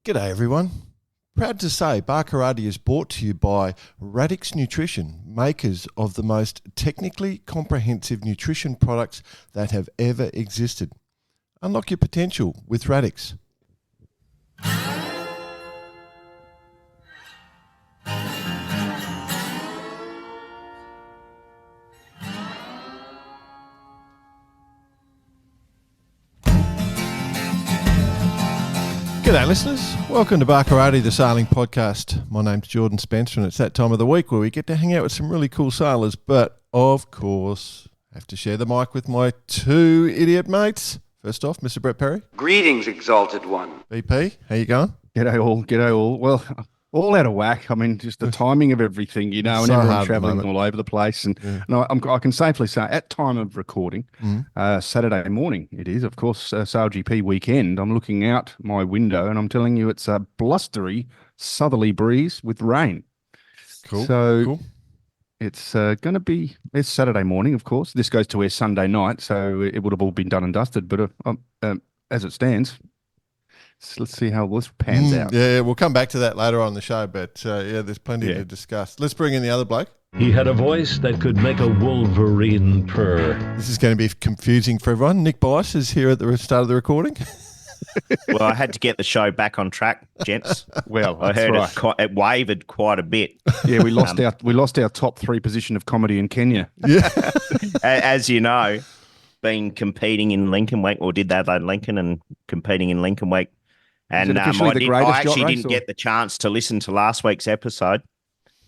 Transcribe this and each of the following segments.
G'day everyone. Proud to say Barkarati is brought to you by Radix Nutrition, makers of the most technically comprehensive nutrition products that have ever existed. Unlock your potential with Radix. G'day listeners, welcome to Barkarati, the sailing podcast. My name's Jordan Spencer and it's that time of the week where we get to hang out with some really cool sailors, but of course, I have to share the mic with my two idiot mates. First off, Mr. Brett Perry. Greetings, exalted one. BP, how you going? G'day all. Well, all out of whack. I mean, just the timing of everything, you know, and So everyone travelling all over the place. And, I can safely say, at time of recording, Saturday morning, it is, of course, SailGP weekend. I'm looking out my window and I'm telling you it's a blustery southerly breeze with rain. Cool. So cool. it's going to be, it's Saturday morning, of course. This goes to air Sunday night, so it would have all been done and dusted. But as it stands, so let's see how this pans out. Yeah, we'll come back to that later on in the show, but there's plenty to discuss. Let's bring in the other bloke. He had a voice that could make a wolverine purr. This is going to be confusing for everyone. Nick Bice is here at the start of the recording. Well, I had to get the show back on track, gents. Well, I heard it wavered quite a bit. Yeah, we lost our top three position of comedy in Kenya. Yeah. As you know, been competing in Lincoln Week, or did Adelaide Lincoln and competing in Lincoln Week. And I actually didn't get the chance to listen to last week's episode,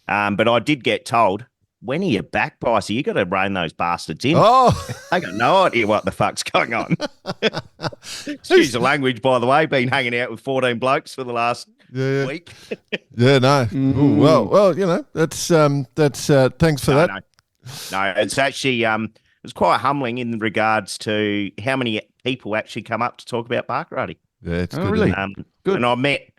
but I did get told, when are you back, Bicey? You got to rein those bastards in. Oh, I got no idea what the fuck's going on. Excuse the language, by the way. Been hanging out with 14 blokes for the last week. Yeah, no. Ooh, well, you know, that's thanks for that. No, it's actually it was quite humbling in regards to how many people actually come up to talk about Barkarati. Yeah, it's good. Really? Good. And I met,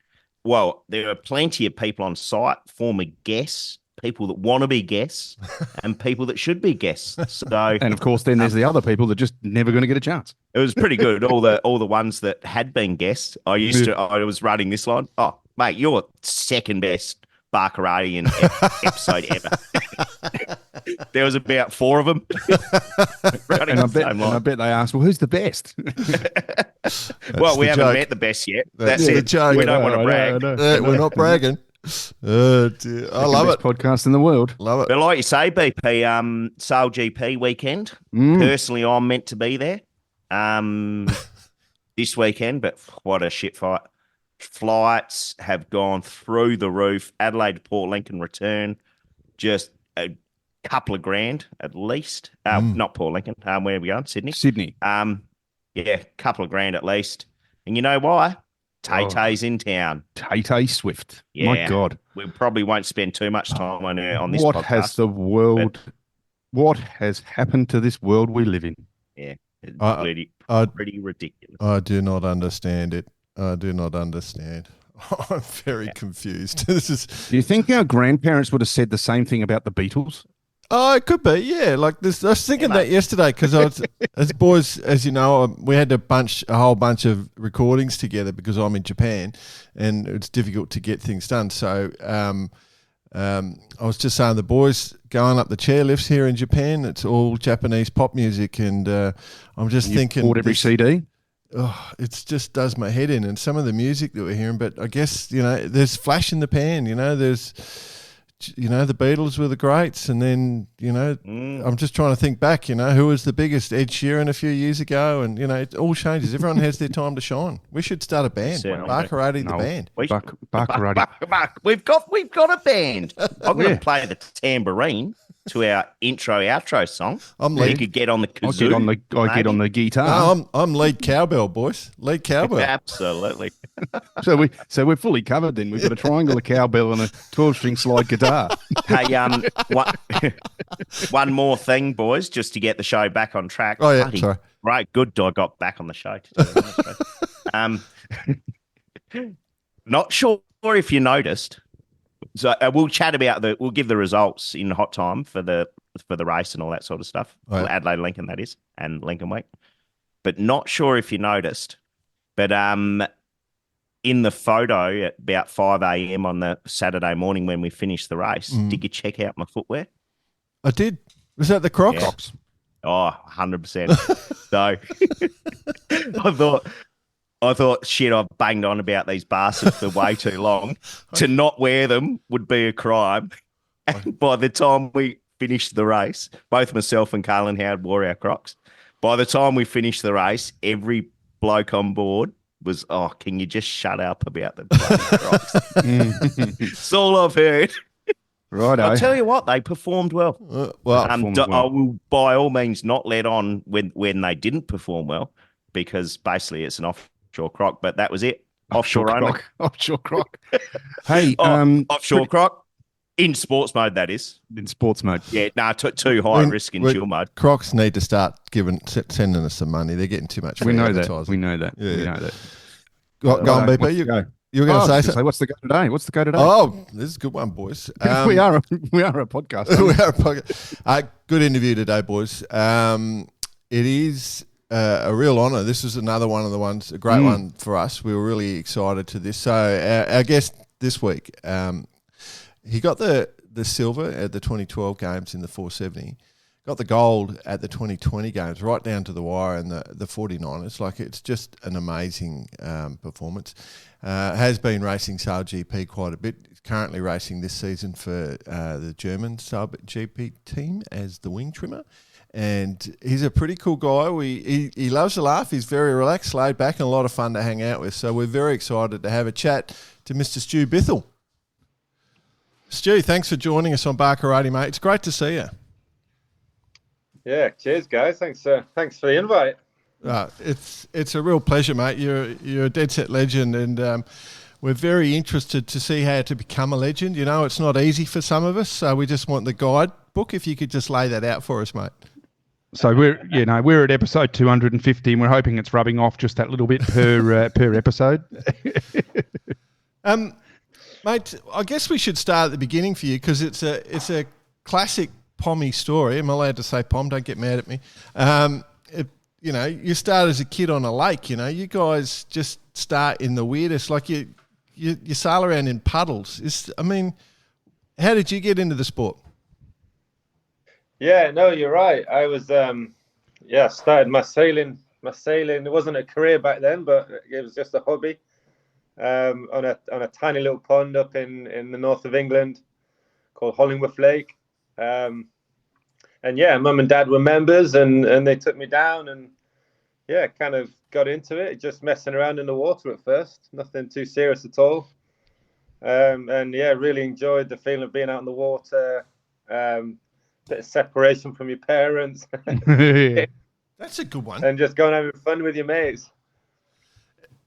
there are plenty of people on site, former guests, people that want to be guests, and people that should be guests. So, and of course, then there's the other people that just never going to get a chance. It was pretty good. All the ones that had been guests. I was running this line. Oh, mate, you're second best Barkarati episode ever. There was about 4 of them. And I bet they asked, well, who's the best? Well, we haven't met the best yet. That's it. We don't want to brag. We're not bragging. Oh, dear. I love it. Podcast in the world. Love it. But like you say, BP, SailGP weekend. Personally, I'm meant to be there this weekend, but what a shit fight. Flights have gone through the roof. Adelaide to Port Lincoln return, just a couple of grand at least. Not Port Lincoln. Where are we going? Sydney. Couple of grand at least. And you know why? Tay-Tay's in town. Tay-Tay Swift. Yeah. My God. We probably won't spend too much time on this what podcast. What has happened to this world we live in? Yeah. It's pretty ridiculous. I do not understand it. I do not understand. I'm very confused. Do you think our grandparents would have said the same thing about the Beatles? Oh, it could be, yeah. Like this, I was thinking that yesterday because as boys, as you know, we had a whole bunch of recordings together because I'm in Japan, and it's difficult to get things done. So, I was just saying the boys going up the chairlifts here in Japan. It's all Japanese pop music, and I'm just thinking, bought every CD. Oh, it just does my head in, and some of the music that we're hearing. But I guess there's flash in the pan. There's. The Beatles were the greats, and then, I'm just trying to think back, who was the biggest? Ed Sheeran a few years ago, and, it all changes. Everyone has their time to shine. We should start a band. Barkarati the band. Barkarati. We've got a band. I'm going to play the tambourine to our outro song. I'm lead. You could get on the kazoo. I get on the guitar. No, I'm lead cowbell, boys. Lead cowbell. Absolutely. So we're fully covered then. We've got a triangle of cowbell and a 12-string slide guitar. Hey, one more thing, boys, just to get the show back on track. Oh, yeah, sorry. Right, good. I got back on the show. Not sure if you noticed. So we'll chat about we'll give the results in hot time for the race and all that sort of stuff. Right. Adelaide Lincoln, that is, and Lincoln Week. But not sure if you noticed, but in the photo at about 5 a.m. on the Saturday morning when we finished the race, did you check out my footwear? I did. Was that the Crocs? Yeah. Oh, 100%. So I thought, shit, I've banged on about these bastards for way too long. To not wear them would be a crime. And by the time we finished the race, both myself and Carlin Howard wore our Crocs. By the time we finished the race, every bloke on board was, oh, can you just shut up about the bloody Crocs? That's all I've heard. Right. I'll tell you what, they performed well. I I will by all means not let on when they didn't perform well, because basically it's an offshore croc, but that was it. Offshore only. Offshore croc. Hey, offshore croc in sports mode, that is. In sports mode. Yeah, no, too high risk in chill mode. Crocs need to start sending us some money. They're getting too much. We know that. Yeah. We know that. Go on, BP. You were going to say something? What's the go today? Oh, this is a good one, boys. We are a podcast. We are a podcast. Good interview today, boys. It is a real honour. This is another one of the ones, a great one for us. We were really excited to this. So our guest this week, he got the silver at the 2012 games in the 470. Got the gold at the 2020 games, right down to the wire in the 49. It's just an amazing performance. Has been racing SailGP quite a bit. He's currently racing this season for the German SailGP team as the wing trimmer. And he's a pretty cool guy. He loves to laugh. He's very relaxed, laid back, and a lot of fun to hang out with. So we're very excited to have a chat to Mr. Stu Bithell. Stu, thanks for joining us on Barkarati, mate. It's great to see you. Yeah, cheers, guys. Thanks for the invite. It's a real pleasure, mate. You're a dead set legend, and we're very interested to see how to become a legend. You know, it's not easy for some of us, so we just want the guidebook. If you could just lay that out for us, mate. So we're at episode 250, and we're hoping it's rubbing off just that little bit per episode. Mate, I guess we should start at the beginning for you, because it's a classic Pommy story. I'm allowed to say Pom, don't get mad at me. You start as a kid on a lake. You guys just start in the weirdest, like you sail around in puddles. How did you get into the sport? Yeah, no, you're right. I was started my sailing. It wasn't a career back then, but it was just a hobby. On a tiny little pond up in the north of England called Hollingworth Lake. Mum and Dad were members, and they took me down, and kind of got into it, just messing around in the water at first, nothing too serious at all. Really enjoyed the feeling of being out in the water, bit of separation from your parents. That's a good one. And just going having fun with your mates.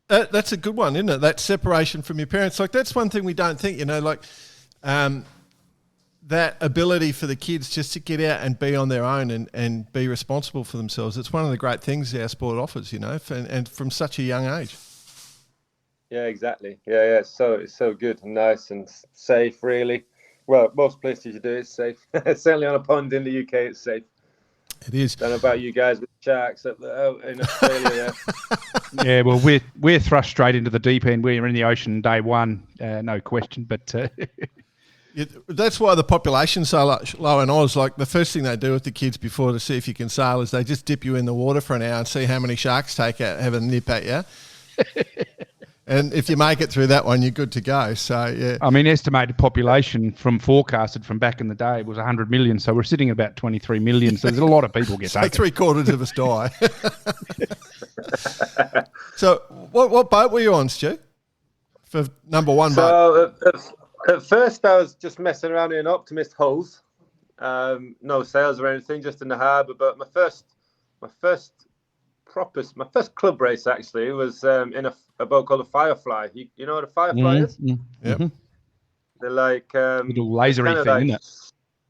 That's a good one, isn't it? That separation from your parents. Like, that's one thing we don't think, that ability for the kids just to get out and be on their own and be responsible for themselves. It's one of the great things our sport offers, and from such a young age. Yeah, exactly. Yeah. It's so good and nice and safe, really. Well, most places you do, it's safe. Certainly on a pond in the UK, it's safe. It is. Don't know about you guys with sharks out in Australia. Yeah, well, we're thrust straight into the deep end. We're in the ocean day one, no question. But that's why the population's so low in Oz. Like, the first thing they do with the kids before to see if you can sail is they just dip you in the water for an hour and see how many sharks have a nip at you. And if you make it through that one, you're good to go. So, yeah. I mean, estimated population forecasted from back in the day was 100 million. So we're sitting at about 23 million. So there's a lot of people get taken. 3/4 of us die. So what boat were you on, Stu? For number one boat? At first I was just messing around in Optimist hulls. No sails or anything, just in the harbour. But my first club race actually was in a boat called a Firefly. You know what a Firefly is? Yep. They're like little lasery thing, isn't it?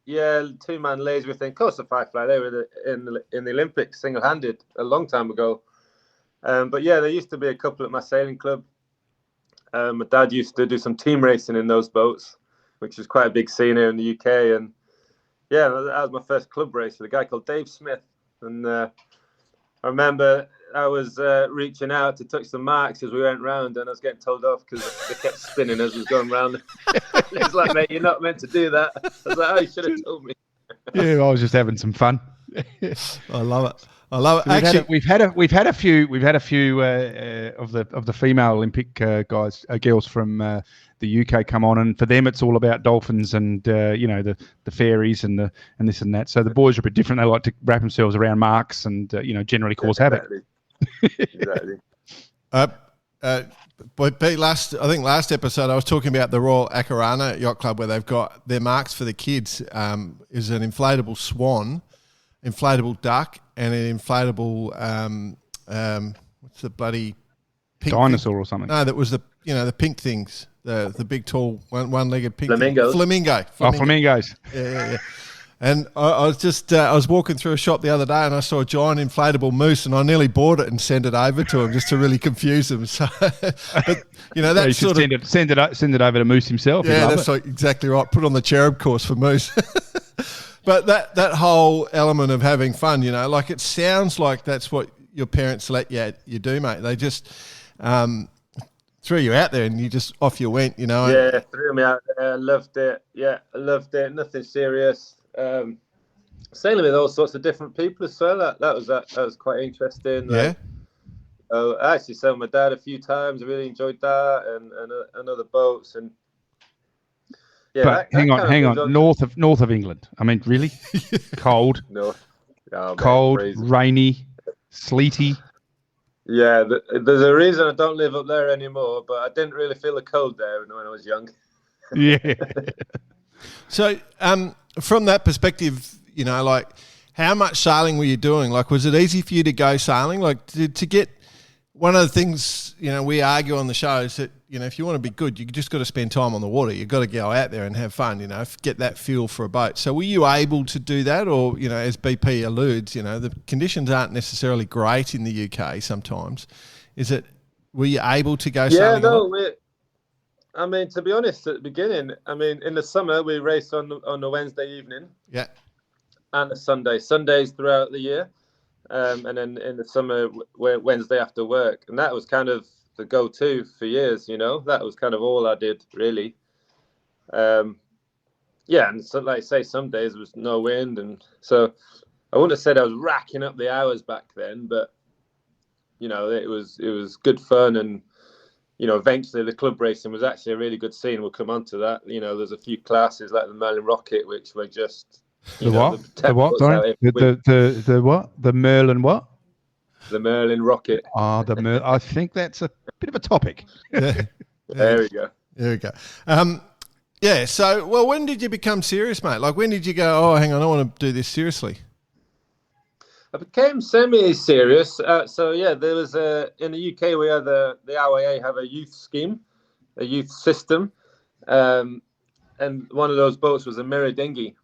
Yeah, 2-man laser thing. Of course, a Firefly. They were in the Olympics single-handed a long time ago. But yeah, there used to be a couple at my sailing club. My dad used to do some team racing in those boats, which is quite a big scene here in the UK. And yeah, that was my first club race with a guy called Dave Smith. And I remember reaching out to touch the marks as we went round, and I was getting told off because they kept spinning as we was going round. It's like, mate, you're not meant to do that. I was like, oh, you should have told me. Yeah, I was just having some fun. I love it. I love it. So Actually, we've had a few of the female Olympic girls from the UK come on, and for them it's all about dolphins and the fairies and this and that. So the boys are a bit different. They like to wrap themselves around marks and generally cause havoc. Exactly. But Pete, last episode I was talking about the Royal Akarana Yacht Club, where they've got their marks for the kids is an inflatable swan, inflatable duck, and an inflatable what's the bloody pink dinosaur thing? Or something. No, that was the pink things, the big tall one-legged pink flamingos. Flamingo. Oh, flamingos. Yeah. And I was walking through a shop the other day and I saw a giant inflatable moose and I nearly bought it and sent it over to him just to really confuse him. So, but that's sort of send it over to Moose himself. Yeah, that's exactly right. Put on the cherub course for Moose. But that whole element of having fun, like it sounds like that's what your parents let you do, mate. They just threw you out there and you just off you went, Yeah, threw me out there. I loved it. Yeah, I loved it. Nothing serious. Sailing with all sorts of different people as well. That was quite interesting. Yeah. I actually sailed with my dad a few times. I really enjoyed that, and other boats. And yeah, but hang on. North of England. I mean, really cold. No, cold, crazy. Rainy, sleety. Yeah, there's a reason I don't live up there anymore. But I didn't really feel the cold there when I was young. Yeah. So, from that perspective, like how much sailing were you doing? Like, was it easy for you to go sailing? Like to get one of the things, we argue on the show is that, if you want to be good, you just got to spend time on the water. You've got to go out there and have fun, get that feel for a boat. So were you able to do that? Or, as BP alludes, the conditions aren't necessarily great in the UK sometimes. Were you able to go sailing? Yeah, to be honest, at the beginning, in the summer, we raced on a Wednesday evening. Yeah. And a Sunday. Sundays throughout the year. And then in the summer, Wednesday after work. And that was kind of the go-to for years, That was kind of all I did, really. And so, like I say, some days there was no wind. And so I wouldn't have said I was racking up the hours back then, but, it was good fun. And, eventually the club racing was actually a really good scene. We'll come on to that. There's a few classes like the Merlin Rocket, which were just... The what? Sorry? The what? The Merlin what? The Merlin Rocket. I think that's a bit of a topic. Yeah. There we go. There we go. So, when did you become serious, mate? Like, when did you go, oh, hang on, I want to do this seriously? I became semi-serious. There was in the UK, we have the RYA have a youth scheme, a youth system. And one of those boats was a mirror dinghy.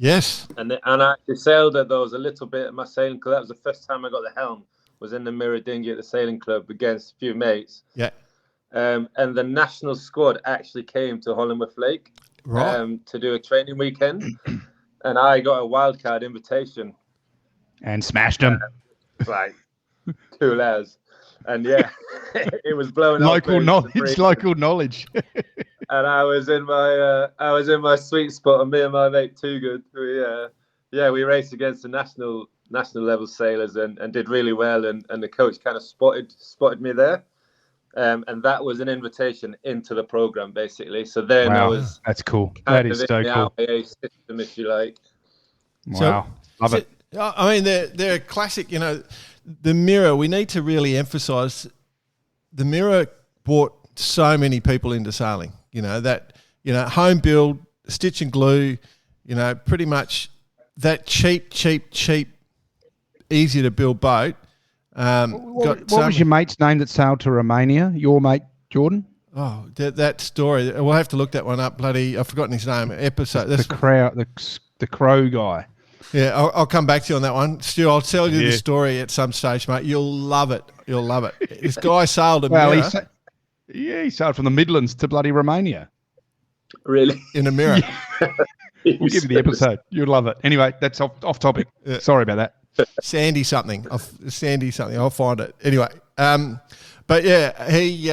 Yes. And I actually sailed at those a little bit at my sailing club. That was the first time I got the helm, was in the mirror dinghy at the sailing club against a few mates. Yeah. And the national squad actually came to Hollingworth Lake to do a training weekend. And I got a wildcard invitation. And smashed them. Like, cool as. And yeah, it was blowing up. Local knowledge. And I was in my sweet spot, and me and my mate Too Good, we raced against the national level sailors and did really well, and the coach kind of spotted me there, and that was an invitation into the program basically. So then that's cool. That is so cool. RIA system, if you like. Wow, love it. They're a classic. The mirror. We need to really emphasise the mirror brought so many people into sailing. Home build, stitch and glue, pretty much that cheap, easy to build boat. What was your mate's name that sailed to Romania? Your mate, Jordan? Oh, that story. We'll have to look that one up. I've forgotten his name. The crow guy. Yeah, I'll come back to you on that one. Stu, I'll tell you the story at some stage, mate. You'll love it. This guy sailed a mirror. He sailed from the Midlands to bloody Romania. Really? In a mirror. We'll give you the episode. You'll love it. Anyway, that's off topic. Yeah. Sorry about that. Sandy something. Sandy something. I'll find it anyway. But yeah, he,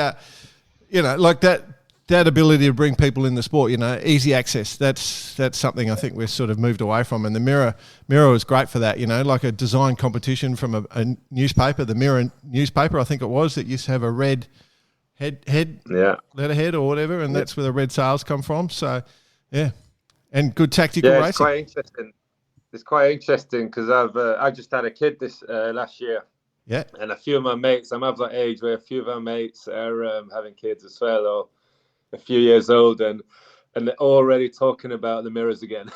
like that ability to bring people in the sport, easy access. That's something I think we've sort of moved away from. And the Mirror was great for that. Like a design competition from a newspaper, the Mirror newspaper, I think it was, that used to have a red letterhead or whatever, and that's where the red sails come from. So, yeah, and good tactical racing. It's quite interesting. It's quite interesting because I just had a kid this last year. Yeah, and a few of my mates, I'm of that age where a few of our mates are having kids as well, or a few years old, and they're already talking about the mirrors again.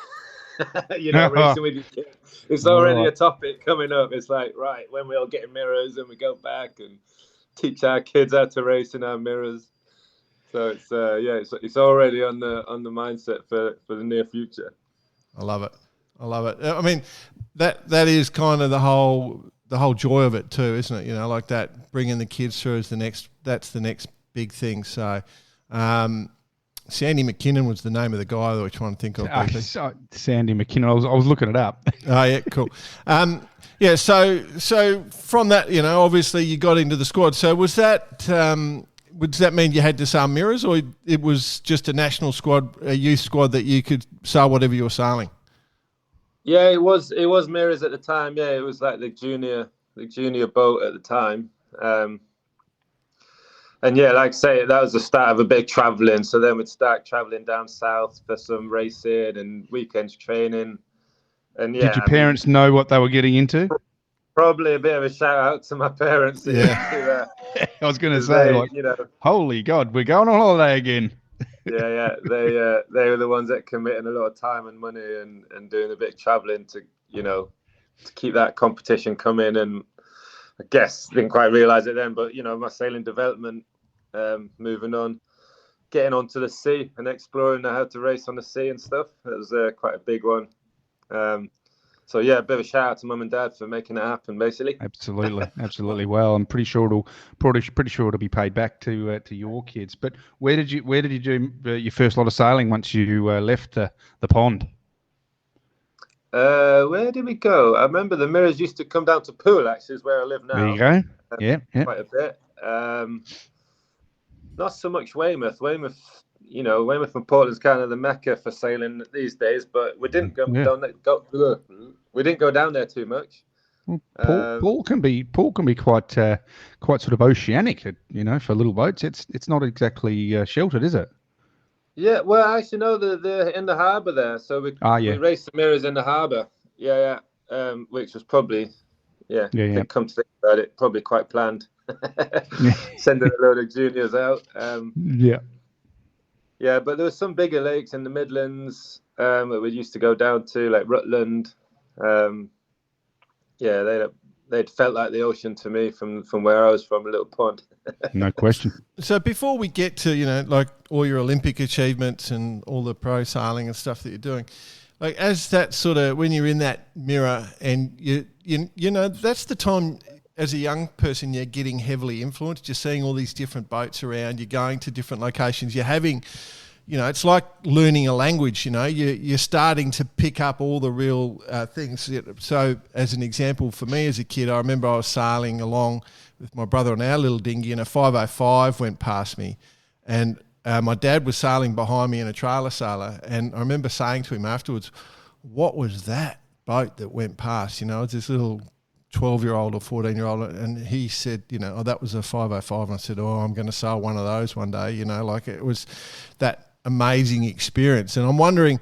Racing with your kids. It's already a topic coming up. It's like, right, when we all get mirrors and we go back and teach our kids how to race in our mirrors. So it's already on the mindset for the near future. I love it. I mean, that is kind of the whole joy of it too, isn't it? Like that, bringing the kids through is that's the next big thing. So, Sandy McKinnon was the name of the guy that we're trying to think of. Sandy McKinnon. I was looking it up. Oh yeah, cool. So from that, obviously you got into the squad. So was that does that mean you had to sail mirrors, or it was just a national squad, a youth squad that you could sail whatever you were sailing? Yeah, it was mirrors at the time. Yeah, it was like the junior boat at the time. And yeah, like I say, that was the start of a big travelling. So then we'd start travelling down south for some racing and weekends training. And yeah, did your parents know what they were getting into? Probably a bit of a shout out to my parents. Yeah, I was going to say, holy God, we're going on holiday again. Yeah, they were the ones that committed a lot of time and money and doing a bit of travelling to keep that competition coming. And I guess didn't quite realise it then, but my sailing development, moving on, getting onto the sea and exploring how to race on the sea and stuff. It was quite a big one. So yeah, a bit of a shout out to mum and dad for making it happen, basically. Absolutely. Well, I'm pretty sure it'll be paid back to your kids. But where did you do your first lot of sailing once you left the pond? Where did we go? I remember the mirrors used to come down to Poole, actually, is where I live now. There you go. Yeah. Quite a bit. Not so much Weymouth. Weymouth and Portland's kind of the mecca for sailing these days, but we didn't go down there too much. Well, Poole can be quite sort of oceanic, for little boats. It's not exactly sheltered, is it? Yeah, well, actually, no, they're in the harbour there. So we raced the mirrors in the harbour. Yeah. Which was probably, come to think about it, probably quite planned. Sending a load of juniors out. Yeah, but there were some bigger lakes in the Midlands that we used to go down to, like Rutland. They'd felt like the ocean to me from where I was from, a little pond. No question. So before we get to, like all your Olympic achievements and all the pro sailing and stuff that you're doing, like as that sort of, when you're in that mirror and that's the time as a young person, you're getting heavily influenced. You're seeing all these different boats around. You're going to different locations. You're having, it's like learning a language. You're starting to pick up all the real things. So, as an example, for me as a kid, I remember I was sailing along with my brother on our little dinghy, and a 505 went past me, and my dad was sailing behind me in a trailer sailor, and I remember saying to him afterwards, "What was that boat that went past?" It's this little 12-year-old or 14-year-old, and he said, that was a 505. And I said, I'm going to sail one of those one day. Like it was that amazing experience. And I'm wondering,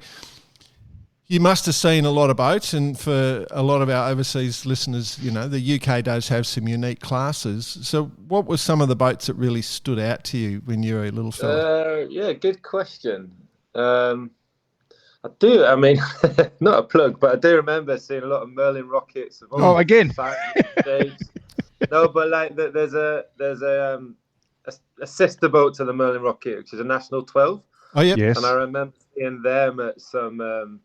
you must have seen a lot of boats, and for a lot of our overseas listeners, the UK does have some unique classes. So what were some of the boats that really stood out to you when you were a little fella? Good question. I do. I mean, not a plug, but I do remember seeing a lot of Merlin rockets. Again. No, but like there's a sister boat to the Merlin rocket, which is a National 12. Oh yeah. Yes. And I remember seeing them at some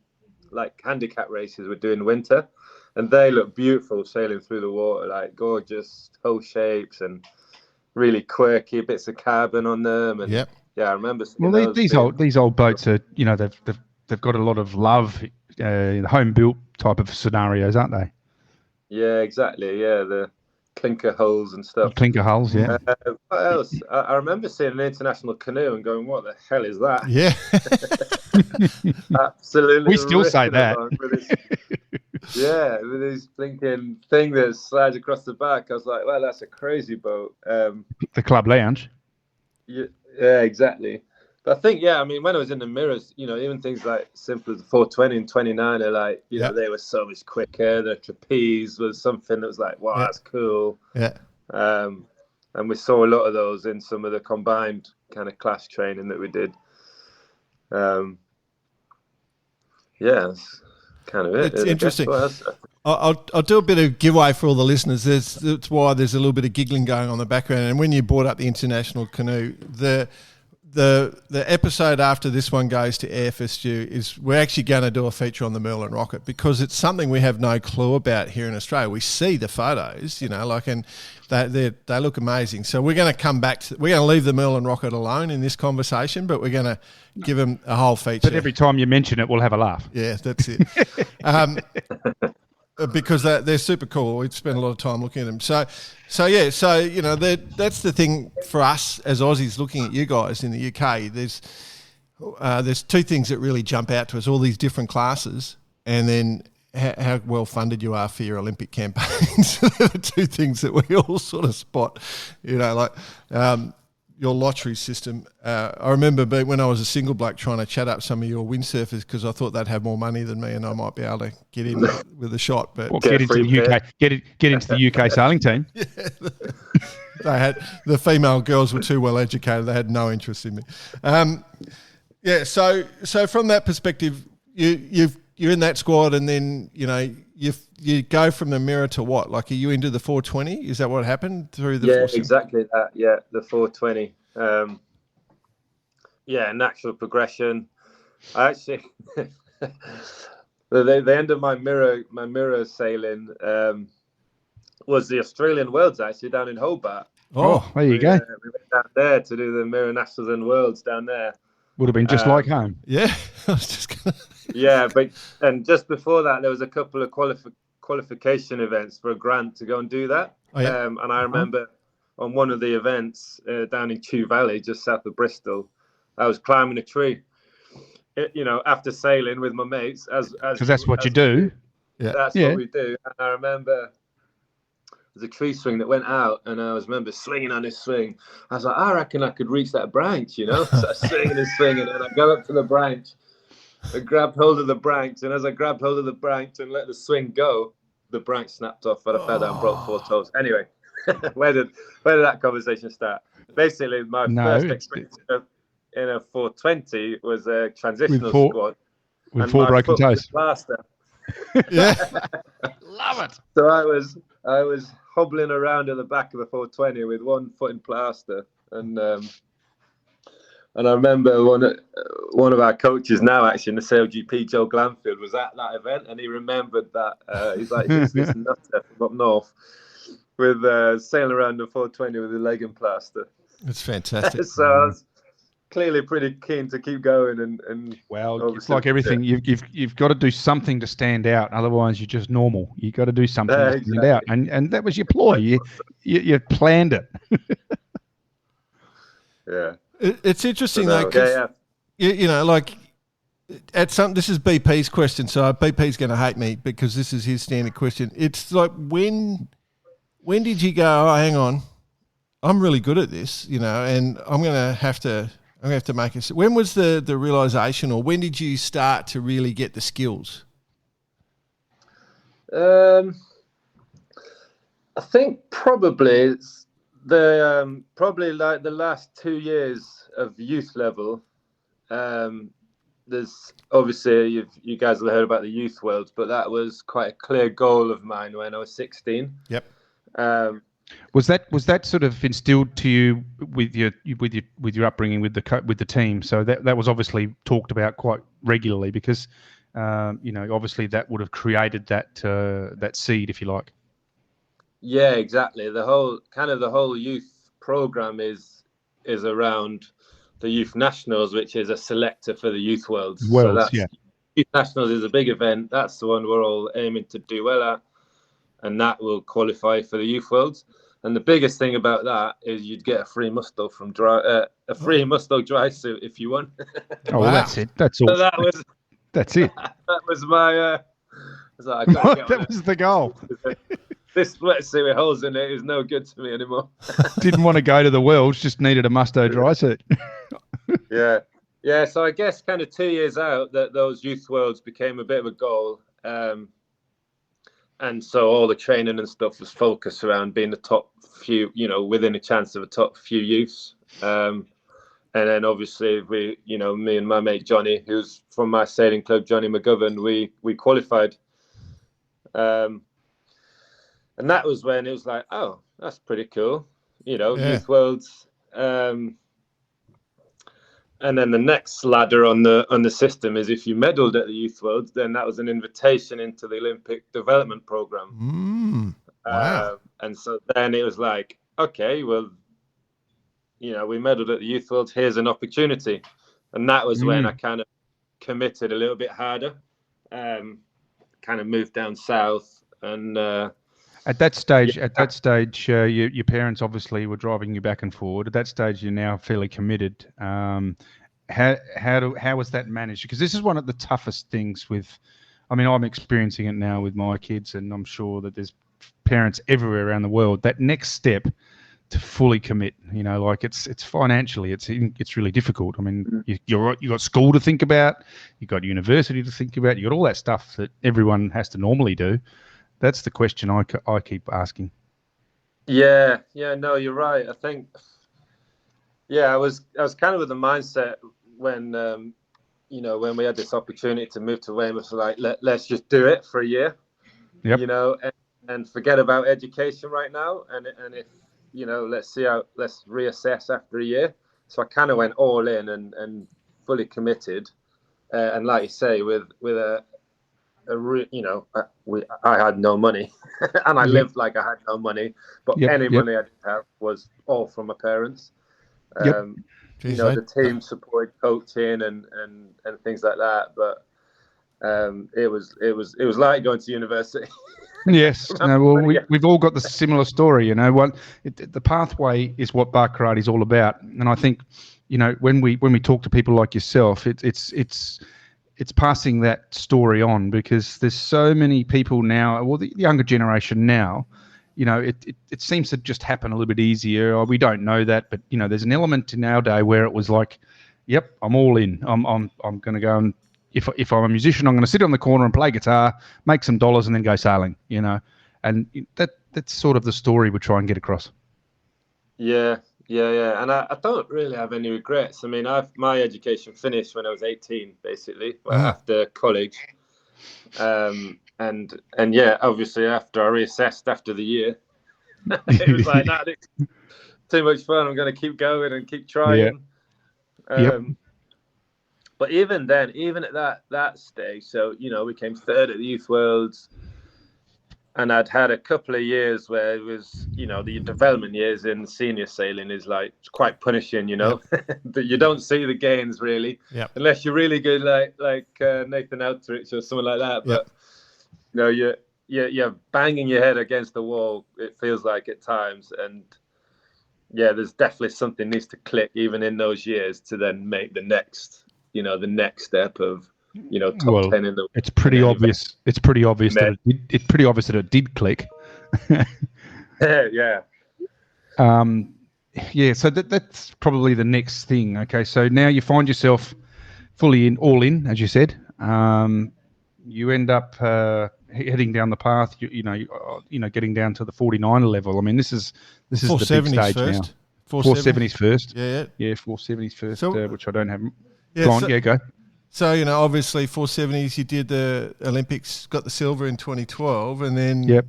like handicap races we're doing winter, and they look beautiful sailing through the water, like gorgeous hull shapes and really quirky bits of carbon on them. And I remember. Well, these old boats are, they've got a lot of love, home built type of scenarios, aren't they? Yeah, exactly. Yeah, the clinker hulls and stuff. Clinker hulls, yeah. What else? I remember seeing an international canoe and going, "What the hell is that?" Yeah. Absolutely. We still say ripping that. along with with this blinking thing that slides across the back. I was like, "Well, that's a crazy boat." The club lounge. Yeah, exactly. But I think, I mean, when I was in the mirrors, even things like simple as the 420 and 29 are like, they were so much quicker. The trapeze was something that was like, wow, that's cool. Yeah. And we saw a lot of those in some of the combined kind of class training that we did. That's kind of it. It's interesting. I'll do a bit of giveaway for all the listeners. That's why there's a little bit of giggling going on in the background. And when you brought up the international canoe, the episode after this one goes to AFSU is we're actually going to do a feature on the Merlin rocket because it's something we have no clue about here in Australia. We see the photos, and they look amazing. So we're going to come back we're going to leave the Merlin rocket alone in this conversation, but we're going to give them a whole feature. But every time you mention it, we'll have a laugh. Yeah, that's it. Because they're super cool. We'd spend a lot of time looking at them. So that's the thing for us as Aussies looking at you guys in the UK. There's two things that really jump out to us: all these different classes, and then how well funded you are for your Olympic campaigns. They're the two things that we all sort of spot. Your lottery system. I remember when I was a single bloke trying to chat up some of your windsurfers because I thought they'd have more money than me and I might be able to get in with a shot. But get into the UK, get into the UK sailing team. Yeah, the female girls were too well educated. They had no interest in me. So from that perspective, you're in that squad, and then you go from the mirror to what? Like, are you into the 420? Is that what happened through the? Yeah, exactly that. Yeah, the 420. Natural progression. I actually, the end of my mirror sailing was the Australian Worlds actually down in Hobart. Oh, there you go. We went down there to do the Mirror Nationals and Worlds down there. Would have been just like home. Yeah, I was just gonna. Yeah, and just before that, there was a couple of qualification events for a grant to go and do that. Oh, yeah. And I remember on one of the events down in Kew Valley, just south of Bristol, I was climbing a tree. After sailing with my mates, because that's what you do. Yeah, that's what we do. And I remember there's a tree swing that went out, and I remember swinging on this swing. I was like, I reckon I could reach that branch, So I was swinging and swinging, and I go up to the branch. I grabbed hold of the branch, and as I grabbed hold of the branch and let the swing go, the branch snapped off, and I fell down and broke 4 toes. Anyway, where did that conversation start? Basically, my first experience in a 420 was a transitional squad. With 4 broken toes. Plaster. Yeah. Love it. So I was hobbling around at the back of the 420 with 1 foot in plaster, and I remember one of our coaches now actually in the SailGP, Joe Glanfield, was at that event, and he remembered that. He's like, this nutter from up north with sailing around the 420 with a leg in plaster. It's fantastic. So I was clearly pretty keen to keep going, and well, it's like everything. You've got to do something to stand out. Otherwise, you're just normal. You got to do something to stand out, and that was your ploy. You planned it. Yeah. It's interesting though, because this is BP's question, so BP's going to hate me because this is his standard question. It's like, when did you go, oh, hang on, I'm really good at this, and I'm going to have to make it. When was the realization, or when did you start to really get the skills? I think probably it's probably like the last 2 years of youth level. There's obviously you guys have heard about the Youth Worlds, but that was quite a clear goal of mine when I was 16. Yep. Was that sort of instilled to you with your upbringing with the team? So that was obviously talked about quite regularly because obviously that would have created that seed, if you like. Yeah, exactly. The whole youth program is around the Youth Nationals, which is a selector for the Youth Worlds. So Youth Nationals is a big event. That's the one we're all aiming to do well at. and that will qualify for the Youth Worlds. And the biggest thing about that is you'd get a free Musto from Musto dry suit if you won. Oh, well, that's it. That's all. So that's it. That was my. I gotta get that was the goal. This wetsuit with holes in it is no good to me anymore. Didn't want to go to the Worlds, just needed a Musto dry suit. Yeah. So I guess kind of 2 years out that those Youth Worlds became a bit of a goal. And so all the training and stuff was focused around being the top few, within a chance of a top few youths. And then obviously me and my mate Johnny, who's from my sailing club, Johnny McGovern, we qualified. And that was when it was like, oh, that's pretty cool, Youth Worlds. And then the next ladder on the system is if you medalled at the Youth Worlds, then that was an invitation into the Olympic development program. Wow. And so then it was like, okay, well, we medalled at the Youth Worlds. Here's an opportunity. And that was when I kind of committed a little bit harder, kind of moved down south. And at that stage, your parents obviously were driving you back and forward. At that stage, you're now fairly committed. How was that managed? Because this is one of the toughest things I'm experiencing it now with my kids, and I'm sure that there's parents everywhere around the world. That next step to fully commit, it's financially, it's really difficult. I mean, you got school to think about, you got university to think about, you got all that stuff that everyone has to normally do. That's the question I keep asking. Yeah, no, you're right. I think, I was kind of with the mindset when, when we had this opportunity to move to Weymouth, like let's just do it for a year, and forget about education right now, and if let's reassess after a year. So I kind of went all in and fully committed, and like you say, with I had no money and I lived like I had no money, but any money I did have was all from my parents. The team supported coaching and things like that, but it was like going to university. Yes. No, well, we've all got the similar story, the pathway is what bar karate is all about. And I think, when we talk to people like yourself, it's passing that story on, because there's so many people now, well, the younger generation now, it seems to just happen a little bit easier. We don't know that, but there's an element in our day where it was like, yep, I'm all in. I'm going to go, and if I'm a musician, I'm going to sit on the corner and play guitar, make some dollars, and then go sailing. And that's sort of the story we try and get across. Yeah. And I don't really have any regrets. I mean, my education finished when I was 18, basically, after college. And obviously after I reassessed after the year, it was like, nah, it's too much fun. I'm going to keep going and keep trying. But even then, even at that stage, so, we came third at the Youth Worlds. And I'd had a couple of years where it was, the development years in senior sailing is like quite punishing, that you don't see the gains really, unless you're really good, like Nathan Outridge or someone like that. But you're banging your head against the wall. It feels like at times, and there's definitely something needs to click even in those years to then make the next step of. Top 10 in the. It's pretty obvious. It's pretty obvious that it did click. Yeah. So that's probably the next thing. Okay, so now you find yourself fully all in, as you said. You end up heading down the path. Getting down to the 49er level. I mean, this is the big stage first. now. 470s first. Yeah. 470s first, So, which I don't have. Yeah, go. So, obviously 470s, you did the Olympics, got the silver in 2012, and then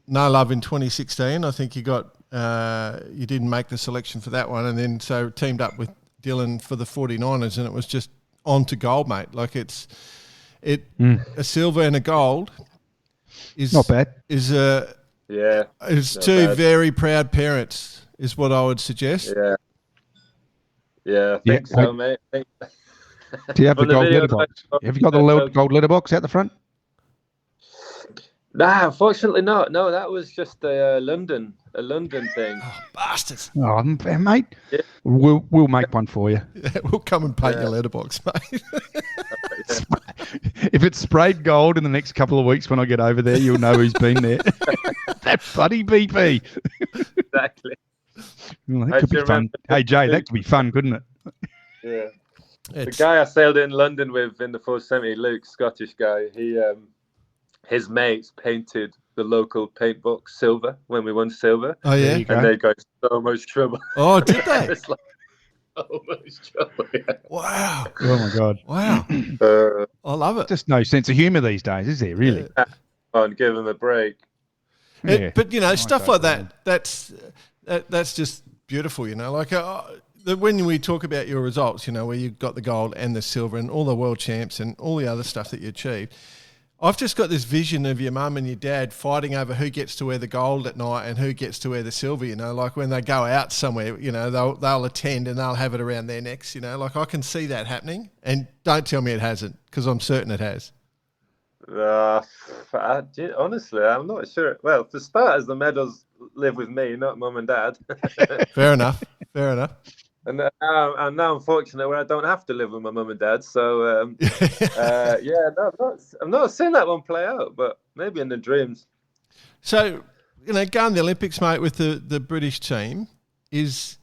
No Love in 2016. I think you didn't make the selection for that one, and then so teamed up with Dylan for the 49ers, and it was just on to gold, mate. Like a silver and a gold is not bad. Is two very proud parents, is what I would suggest. I think so, mate. Do you have the gold letterbox? Have you got the gold letterbox out the front? Nah, unfortunately not. No, that was just a London thing. Oh, bastards. Oh, mate, Yeah. we'll make one for you. We'll come and paint your letterbox, mate. If it's sprayed gold in the next couple of weeks when I get over there, you'll know who's been there. That bloody BP. Exactly. Well, that could be fun. Hey, Jay, that could be fun, couldn't it? Yeah. The guy I sailed in London with in the 470, Luke, Scottish guy, his mates painted the local paint box silver when we won silver. Oh, yeah? And they got so much trouble. Oh, did they? It's like so much trouble. Yeah. Wow. Oh, my God. Wow. I love it. Just no sense of humour these days, is there, really? On give them a break. Yeah. But, you know, stuff like that, that's just beautiful, you know. Like when we talk about your results, you know, where you got the gold and the silver and all the world champs and all the other stuff that you achieved, I've just got this vision of your mum and your dad fighting over who gets to wear the gold at night and who gets to wear the silver, you know, like when they go out somewhere, you know, they'll attend and they'll have it around their necks, you know, like I can see that happening. And don't tell me it hasn't, because I'm certain it has. Honestly, I'm not sure. Well, for starters, the medals live with me, not mum and dad. Fair enough. And I'm now unfortunate where I don't have to live with my mum and dad. So, I'm not seeing that one play out, but maybe in the dreams. So, you know, going to the Olympics, mate, with the British team you've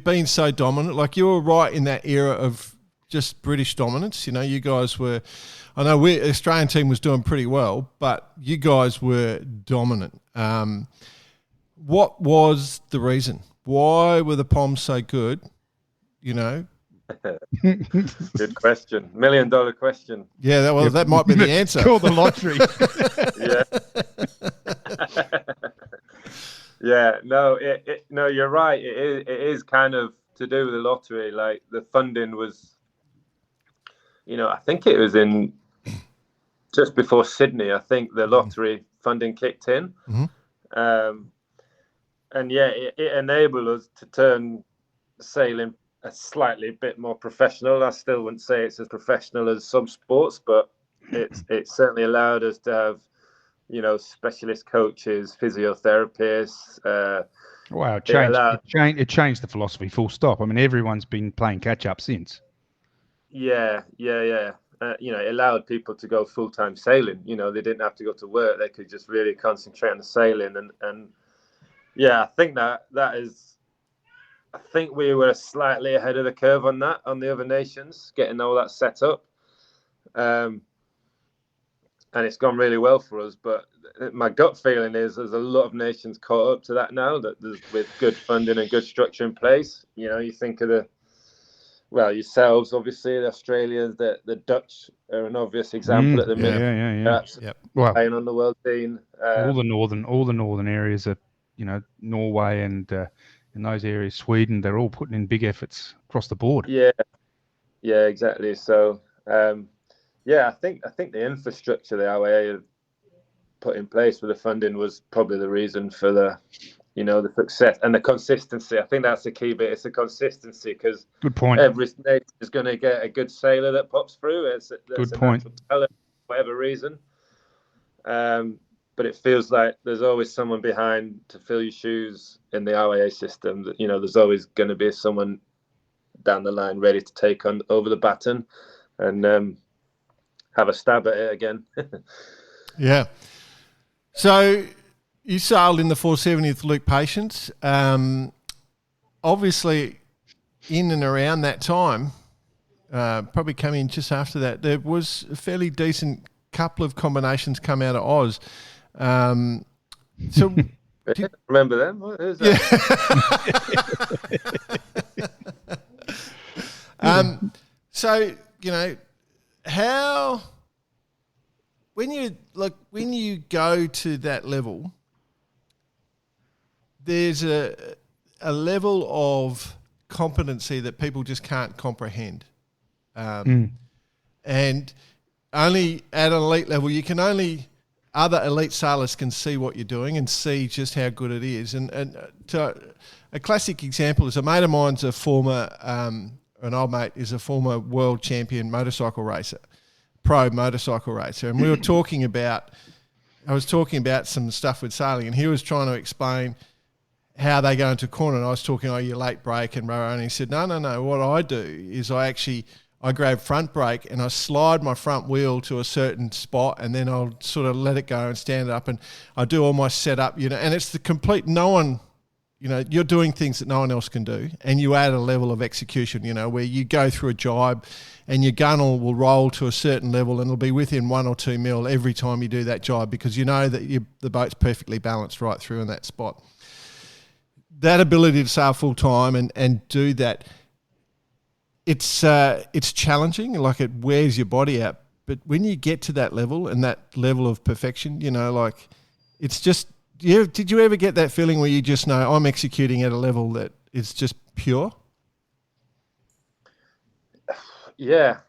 been so dominant. Like you were right in that era of just British dominance. You know, you guys were, I know the Australian team was doing pretty well, but you guys were dominant. What was the reason? Why were the Poms so good? You know? Good question. $1 million question. Yeah, that might be the answer. Call the lottery. Yeah. No, you're right. It is kind of to do with the lottery. Like the funding was, you know, I think it was in just before Sydney. I think the lottery funding kicked in. Mm-hmm. And yeah, it enabled us to turn sailing a slightly bit more professional. I still wouldn't say it's as professional as some sports, but it certainly allowed us to have, you know, specialist coaches, physiotherapists. Wow, it changed the philosophy, full stop. I mean, everyone's been playing catch up since. Yeah. You know, it allowed people to go full-time sailing. You know, they didn't have to go to work. They could just really concentrate on the sailing and yeah, I think that is. I think we were slightly ahead of the curve on that, on the other nations, getting all that set up, and it's gone really well for us. But my gut feeling is there's a lot of nations caught up to that now. That there's with good funding and good structure in place. You know, you think of yourselves, obviously, the Australians, the Dutch are an obvious example at the minute. Yeah. Playing on the world team. All the northern areas are. You know, Norway and in those areas, Sweden, they're all putting in big efforts across the board. Yeah, exactly. So, I think the infrastructure the RYA have put in place with the funding was probably the reason for the success and the consistency. I think that's the key bit. It's the consistency because good point. Every nation is going to get a good sailor that pops through. Good point. Talent, for whatever reason. But it feels like there's always someone behind to fill your shoes in the RYA system. That, you know, there's always going to be someone down the line ready to take on over the baton and have a stab at it again. Yeah. So you sailed in the 470 with Luke Patience. Obviously, in and around that time, probably coming in just after that, there was a fairly decent couple of combinations come out of Oz. So remember them? Who's that? Yeah. So, you know, when you go to that level, there's a level of competency that people just can't comprehend. And only at an elite level, other elite sailors can see what you're doing and see just how good it is. And a classic example is a mate of mine's an old mate is a former world champion motorcycle racer, pro motorcycle racer, and we were talking about. I was talking about some stuff with sailing, and he was trying to explain how they go into a corner, and I was talking, you late brake and rah, and he said, no. What I do is I grab front brake and I slide my front wheel to a certain spot, and then I'll sort of let it go and stand it up, and I do all my setup, and it's the complete, no one, you're doing things that no one else can do, and you add a level of execution, where you go through a jibe and your gunnel will roll to a certain level and it'll be within 1 or 2 mil every time you do that jibe, because you know that the boat's perfectly balanced right through in that spot. That ability to sail full time and do that, it's challenging, like it wears your body out. But when you get to that level and that level of perfection, it's just, did you ever get that feeling where you just know I'm executing at a level that is just pure? Yeah,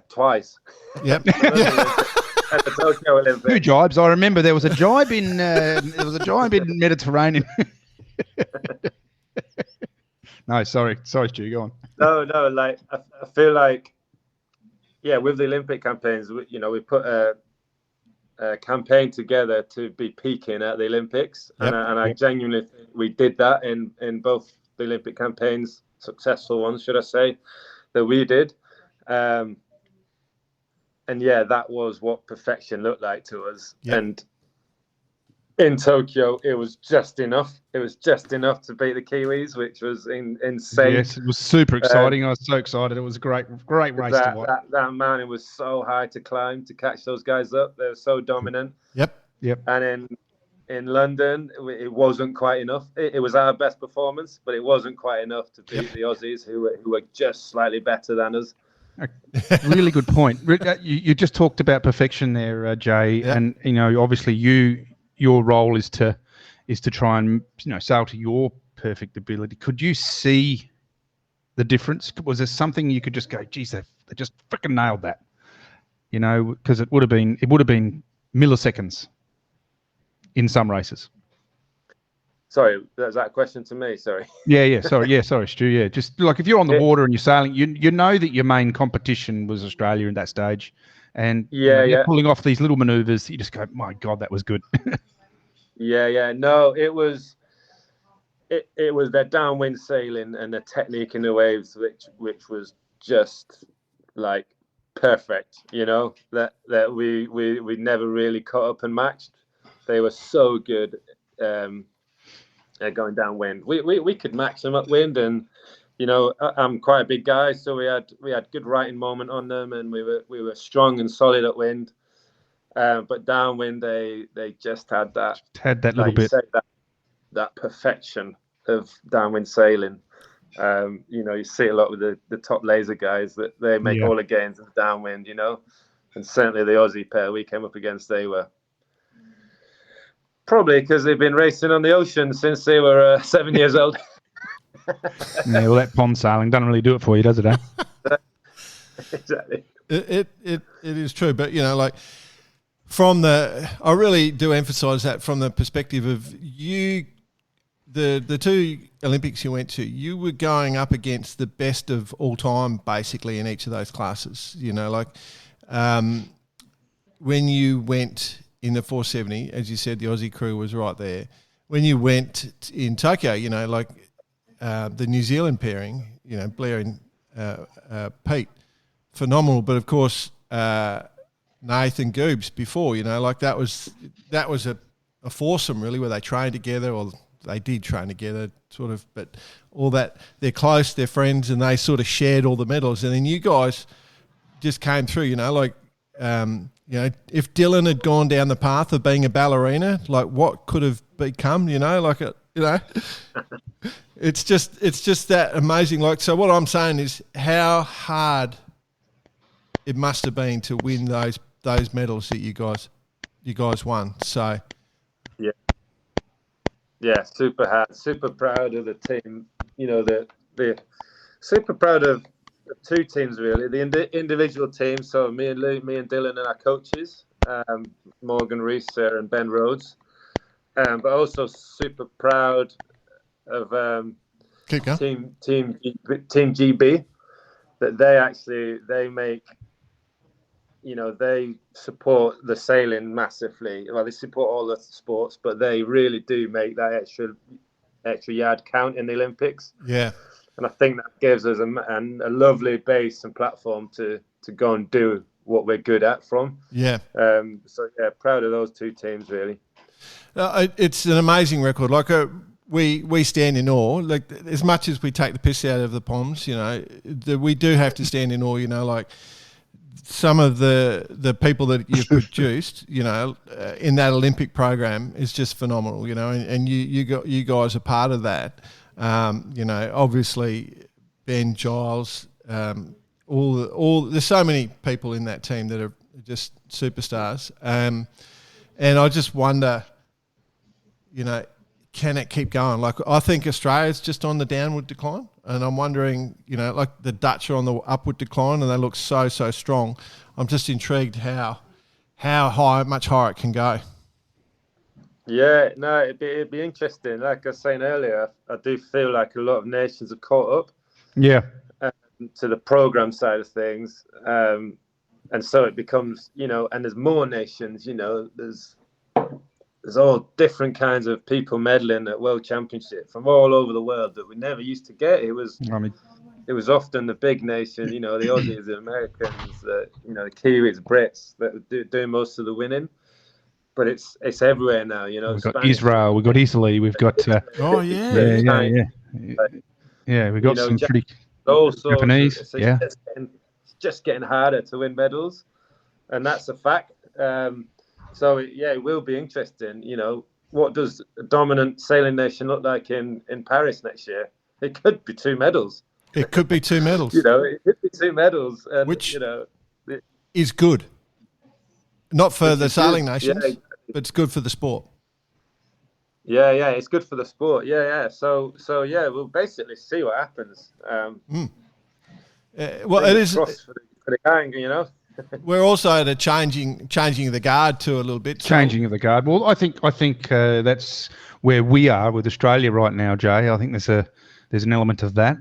twice. Yep. At the Tokyo Olympics. 2 jibes. I remember there was a jibe in Mediterranean. No, sorry, Stu, go on. No, like I feel like, with the Olympic campaigns, we put a campaign together to be peaking at the Olympics, and I genuinely think we did that in both the Olympic campaigns, successful ones, should I say, that we did. And that was what perfection looked like to us. Yep. And in Tokyo, it was just enough. It was just enough to beat the Kiwis, which was insane. Yes, it was super exciting. I was so excited. It was a great race to watch. That mountain was so high to climb to catch those guys up. They were so dominant. Yep. And in London, it wasn't quite enough. It was our best performance, but it wasn't quite enough to beat the Aussies, who were just slightly better than us. Really good point. You just talked about perfection there, Jay, and obviously your role is to try and sail to your perfect ability. Could you see the difference? Was there something you could just go, geez, they just freaking nailed that? Because it would have been milliseconds in some races. Sorry, was that a question to me? Sorry. Sorry, Stu. Yeah, just like if you're on the water and you're sailing, you know that your main competition was Australia in that stage, and you're pulling off these little manoeuvres. You just go, my God, that was good. No, it was their downwind sailing and the technique in the waves, which was just like perfect. That we never really caught up and matched. They were so good. Going downwind, we could match them upwind, and I'm quite a big guy, so we had good righting moment on them, and we were strong and solid upwind. But downwind, they just had that little bit that perfection of downwind sailing. You see a lot with the top laser guys that they make all the gains in downwind, and certainly the Aussie pair we came up against, they were. Probably because they've been racing on the ocean since they were 7 years old. Well, that pond sailing doesn't really do it for you, does it? Eh? Exactly. It is true, but I really do emphasise that from the perspective of you, the 2 Olympics you went to, you were going up against the best of all time, basically in each of those classes. When you went in the 470, as you said, the Aussie crew was right there. When you went in Tokyo, the New Zealand pairing, Blair and Pete, phenomenal. But of course, Nathan Goobs before, that was a foursome really, where they trained together, or they did train together, sort of. But all that, they're close, they're friends, and they sort of shared all the medals. And then you guys just came through, if Dylan had gone down the path of being a ballerina, like what could have become, it's just that amazing. Like, so what I'm saying is how hard it must have been to win those medals that you guys won. So yeah, super hard, super proud of the team. The super proud of 2 teams really, the individual teams. So me and Dylan and our coaches, Morgan Rees and Ben Rhodes, but also super proud of Team GB, that they make they support the sailing massively. Well, they support all the sports, but they really do make that extra yard count in the Olympics. Yeah. And I think that gives us a lovely base and platform to go and do what we're good at from. Yeah. So, proud of those two teams, really. It's an amazing record. Like we stand in awe. Like as much as we take the piss out of the Poms, we do have to stand in awe. Like some of the people that you've produced, in that Olympic program is just phenomenal. And you guys are part of that. Obviously Ben Giles, there's so many people in that team that are just superstars. And I just wonder, can it keep going? Like I think Australia's just on the downward decline, and I'm wondering, like the Dutch are on the upward decline, and they look so strong. I'm just intrigued how much higher it can go. Yeah, no, it'd be interesting. Like I was saying earlier, I do feel like a lot of nations are caught up. Yeah. To the program side of things, and so it becomes, and there's more nations. There's all different kinds of people medaling at World Championship from all over the world that we never used to get. It was often the big nation, the Aussies, the Americans, the Kiwis, Brits that were doing most of the winning. But it's everywhere now, We've got Israel, we've got Italy, we've got. Yeah. We've got some pretty. Japanese, so it's just getting harder to win medals, and that's a fact. So it will be interesting. What does a dominant sailing nation look like in Paris next year? It could be 2 medals. It could be 2 medals. It could be 2 medals, and, which is good. Not for the sailing nations, but it's good for the sport. Yeah, it's good for the sport. Yeah. So we'll basically see what happens. Well, it is for the gang, We're also at a changing the guard too a little bit. Changing of the guard. Well, I think that's where we are with Australia right now, Jay. I think there's an element of that.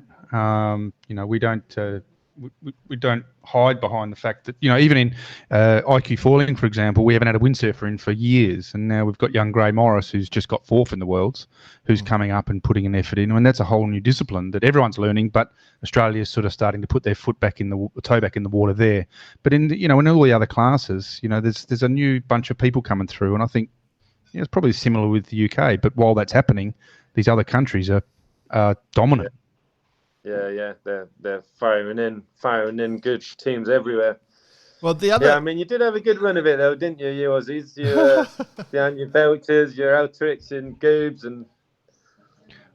We don't hide behind the fact that, even in IQ foiling, for example, we haven't had a windsurfer in for years, and now we've got young Gray Morris, who's just got 4th in the Worlds, who's coming up and putting an effort in. I mean, that's a whole new discipline that everyone's learning, but Australia's sort of starting to put their toe back in the water there. But in in all the other classes, there's a new bunch of people coming through, and I think it's probably similar with the UK. But while that's happening, these other countries are dominant. Yeah, they're firing in good teams everywhere. Well, the other, you did have a good run of it though, didn't you? You Aussies, your Belchers, your Altricks and Goobs, and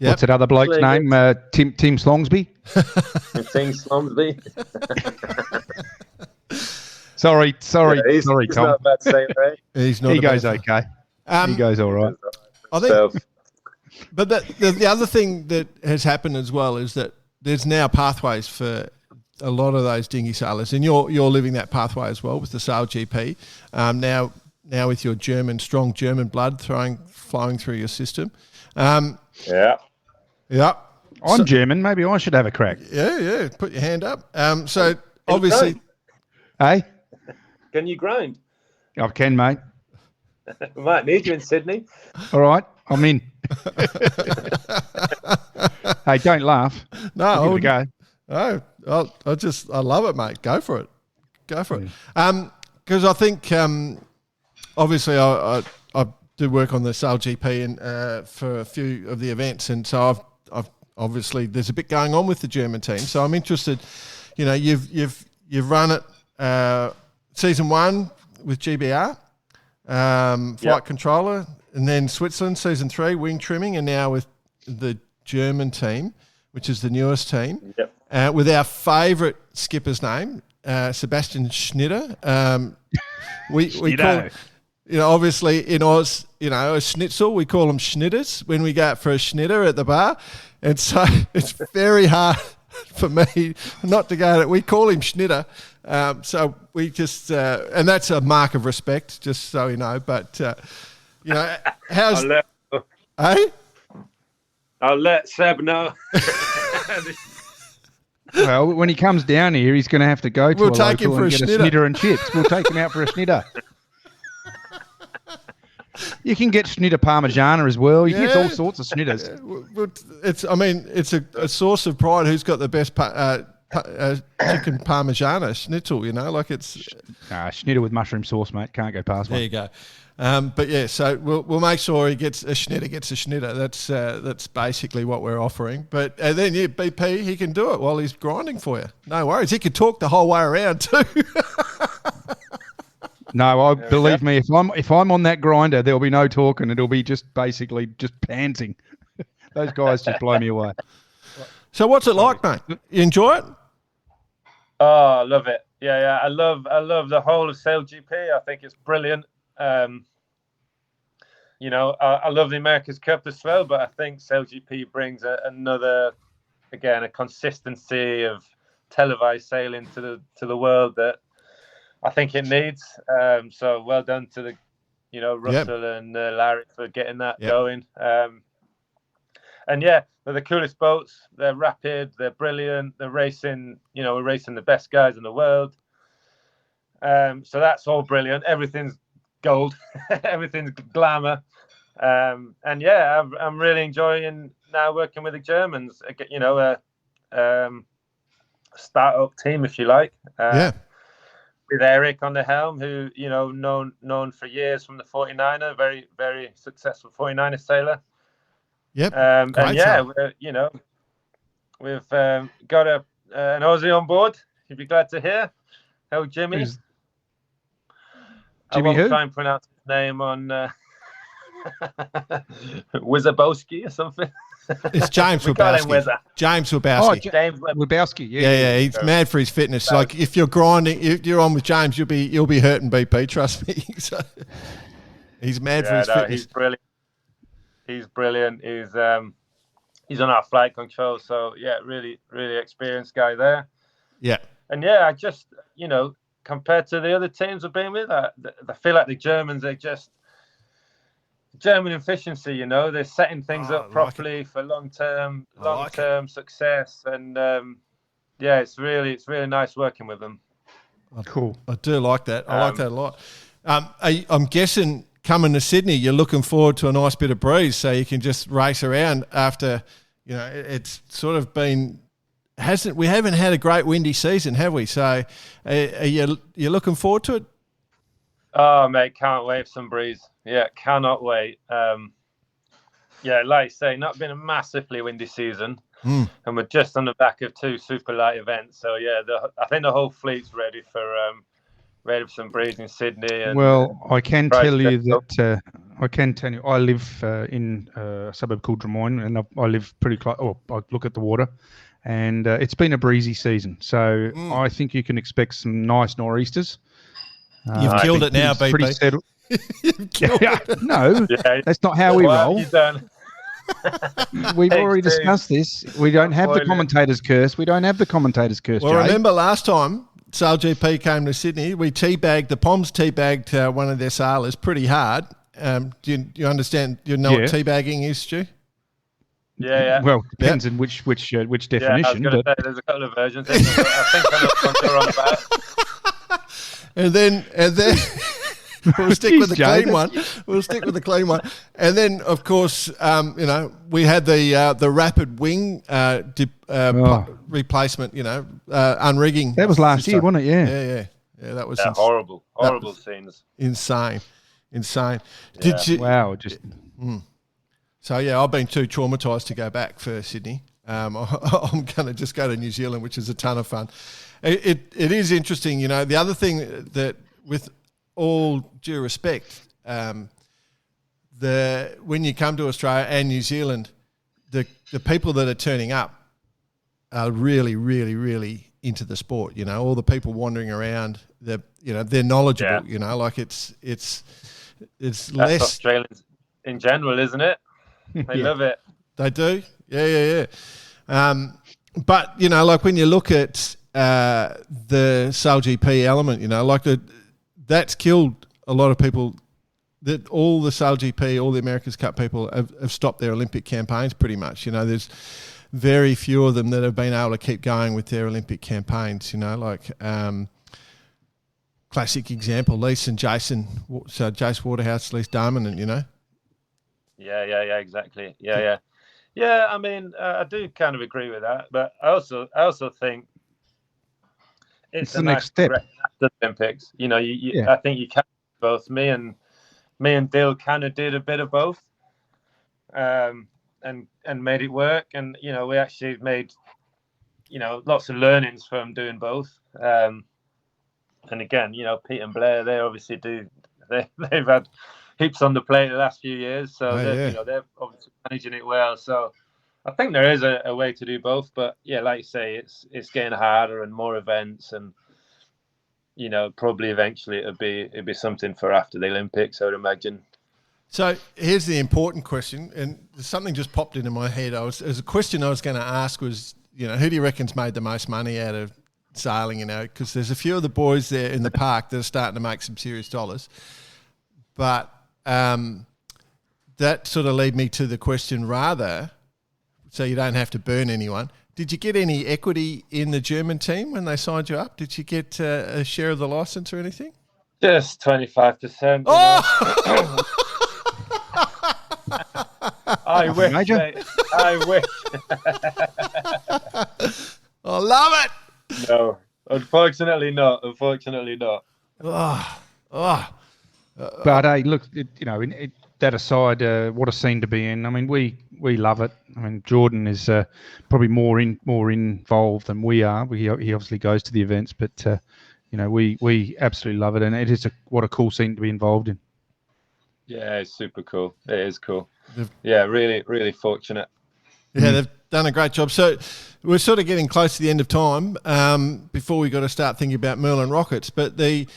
what's that other bloke's name? Tim Slongsby. Tim Slongsby. Sorry, he's Tom. Not a bad sailor, right? He's not. He goes okay. He goes all right. I think. But the other thing that has happened as well is that there's now pathways for a lot of those dinghy sailors, and you're living that pathway as well with the SailGP. Now with your strong German blood flowing through your system. Yeah. I'm German. Maybe I should have a crack. Yeah. Put your hand up. So obviously, hey, can you grind? I can, mate. We might need you in Sydney. All right, I'm in. Hey, don't laugh. No, give it a go. No, I love it, mate. Go for it. Because I think obviously I do work on the SailGP and for a few of the events, and so I've obviously there's a bit going on with the German team. So I'm interested. You've run it season 1 with GBR. Flight controller, and then Switzerland season 3 wing trimming, and now with the German team, which is the newest team, with our favourite skipper's name, Sebastian Schneider. We call, obviously in Oz, a schnitzel, we call them schnitters when we go out for a schnitter at the bar, and so it's very hard for me not to go. We call him Schnitter. So we just, and that's a mark of respect, just so you know. But, how's... I'll let Seb know. Well, when he comes down here, he's going to have to go to We'll a take him local for and a get schnitter. a schnitter and chips. We'll take him out for a schnitter. You can get schnitter parmigiana as well. You can get all sorts of schnitters. It's a source of pride. Who's got the best chicken parmigiana schnitzel? You know, like it's Schnitter with mushroom sauce, mate. Can't go past one. there you go. But yeah, so we'll make sure he gets a schnitter. That's basically what we're offering. But then BP, he can do it while he's grinding for you. No worries. He could talk the whole way around too. No, believe me, if I'm on that grinder, there'll be no talking. It'll be just basically just panting. Those guys just blow me away. So what's it like, mate? You enjoy it? Oh, I love it. Yeah. I love the whole of SailGP. I think it's brilliant. I love the America's Cup as well, but I think SailGP brings another, again, a consistency of televised sailing to the world that I think it needs. So well done to Russell and Larry for getting that going. And yeah, they're the coolest boats. They're rapid. They're brilliant. They're racing. We're racing the best guys in the world. So that's all brilliant. Everything's gold. Everything's glamour. And yeah, I'm really enjoying now working with the Germans. A start-up team, if you like. With Eric on the helm, who known for years from the 49er, very very successful 49er sailor. Yep. And yeah, we've got an Aussie on board. You'd be glad to hear. Oh, Jimmy. Jimmy I won't who? try and pronounce his name on Wizabowski or something. It's James We call him Wabowski. Wizza. James Wabowski. James Lebowski, Yeah, he's mad for his fitness. Like if you're grinding, if you're on with James, you'll be hurting BP. Trust me. So, he's mad for his fitness. He's brilliant. He's brilliant. He's on our flight control. So yeah, really, really experienced guy there. Yeah. And yeah, I just compared to the other teams I've been with, I feel like the Germans are just German efficiency. They're setting things up properly for long term success, and it's really nice working with them. Cool. I do like that. I like that a lot. I'm guessing coming to Sydney, you're looking forward to a nice bit of breeze, so you can just race around after. It's sort of been. We haven't had a great windy season, have we? So, are you looking forward to it? Oh, mate, can't wait for some breeze. Yeah, cannot wait. Like I say, not been a massively windy season, and we're just on the back of 2 super light events. So yeah, I think the whole fleet's ready for some breeze in Sydney. And, I can tell you that I live in a suburb called Des Moines, and I live pretty close. I look at the water. And it's been a breezy season, so I think you can expect some nice nor'easters. You've killed it now, BP. Pretty settled. You've killed it. No, that's not how we roll. Have you done? We've already discussed this. We don't have the commentator's curse. Well, Jay. Remember last time SailGP came to Sydney, the Poms teabagged one of their sailors pretty hard. Do you understand? You know what teabagging is, Stu? Yeah. Well, depends on which definition. Yeah, I was going to say there's a couple of versions. I think I know what you're on about. And then we'll stick with the clean one. We'll stick with the clean one. And then, of course, we had the rapid wing replacement. Unrigging. That was last year, wasn't it? Yeah. That was horrible scenes. Insane. Yeah. Wow. So, yeah, I've been too traumatised to go back for Sydney. I'm going to just go to New Zealand, which is a ton of fun. It is interesting, the other thing that, with all due respect, when you come to Australia and New Zealand, the people that are turning up are really, really, really into the sport. All the people wandering around, they're knowledgeable. It's That's less Australians in general, isn't it? They love it. They do. Yeah. But, like when you look at the SailGP element, that's killed a lot of people. That all the SailGP, all the America's Cup people have stopped their Olympic campaigns pretty much. There's very few of them that have been able to keep going with their Olympic campaigns. Like classic example, Lise and Jason. So Jace Waterhouse, Lise Darman, Yeah, exactly. Yeah. I mean, I do kind of agree with that, but I also think it's the next step after the Olympics. I think you can both. Me and Dill kind of did a bit of both, and made it work. And we actually made lots of learnings from doing both. And again, Pete and Blair, they obviously they've had heaps on the plate the last few years, so they're obviously managing it well. So I think there is a way to do both, but yeah, like you say, it's getting harder and more events, and probably eventually it'd be something for after the Olympics, I would imagine. So here's the important question, and something just popped into my head. As a question I was going to ask was, who do you reckon's made the most money out of sailing? Because there's a few of the boys there in the park that are starting to make some serious dollars, but that sort of led me to the question rather, so you don't have to burn anyone. Did you get any equity in the German team when they signed you up? Did you get a share of the license or anything? Just 25%. Oh! I wish, mate. I wish. I love it. No, unfortunately not. But hey, look, that aside, what a scene to be in. I mean, we love it. I mean, Jordan is probably more involved than we are. He obviously goes to the events, but we absolutely love it, and it is what a cool scene to be involved in. Yeah, it's super cool. It is cool. Yeah, really, really fortunate. Yeah, they've done a great job. So we're sort of getting close to the end of time before we got to start thinking about Merlin rockets. But the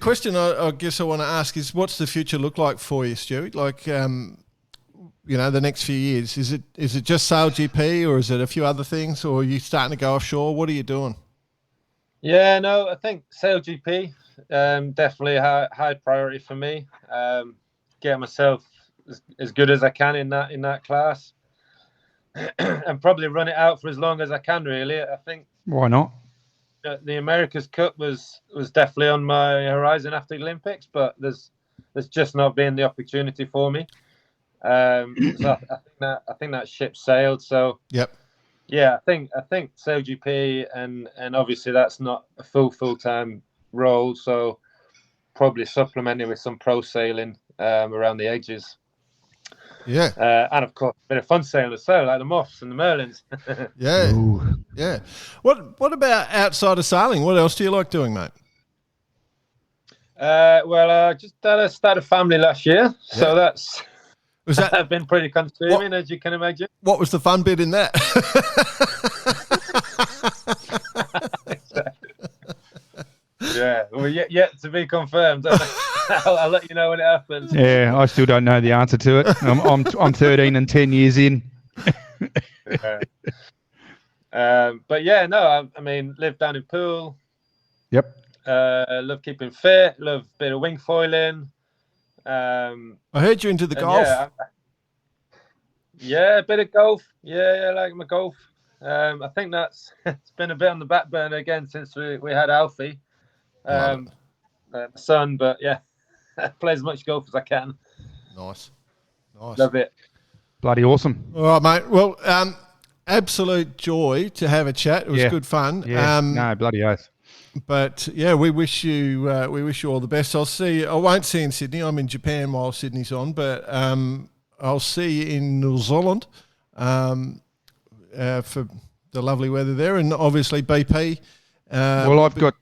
question I guess I want to ask is, what's the future look like for you, Stuart? Like, the next few years, is it just SailGP, or is it a few other things, or are you starting to go offshore? What are you doing? Yeah, no, I think SailGP definitely a high priority for me. Get myself as good as I can in that class, and probably run it out for as long as I can. Really, I think. Why not? The America's Cup was definitely on my horizon after the Olympics, but there's just not been the opportunity for me. So I think that ship sailed. So yep. Yeah, I think SailGP and obviously that's not a full-time role, so probably supplementing with some pro sailing around the edges. Yeah. And of course, a bit of fun sailing as well, like the Moths and the Merlins. Yeah. Ooh. Yeah. What about outside of sailing? What else do you like doing, mate? Well, I just started a family last year, so that's been pretty consuming, as you can imagine. What was the fun bit in that? Yeah, well, yet to be confirmed. I'll let you know when it happens. Yeah, I still don't know the answer to it. I'm 13 and 10 years in. But yeah, no, I mean, live down in Poole. Yep. Love keeping fit. Love a bit of wing foiling. I heard you into the golf. Yeah, a bit of golf. Yeah, I like my golf. I think it's been a bit on the back burner again since we had Alfie, my son. But yeah, play as much golf as I can. Nice. Love it. Bloody awesome. All right, mate. Well, absolute joy to have a chat. It was good fun. Yeah. No, bloody oath. But yeah, we wish you all the best. I won't see you in Sydney. I'm in Japan while Sydney's on, but I'll see you in New Zealand for the lovely weather there, and obviously BP. Well, I've got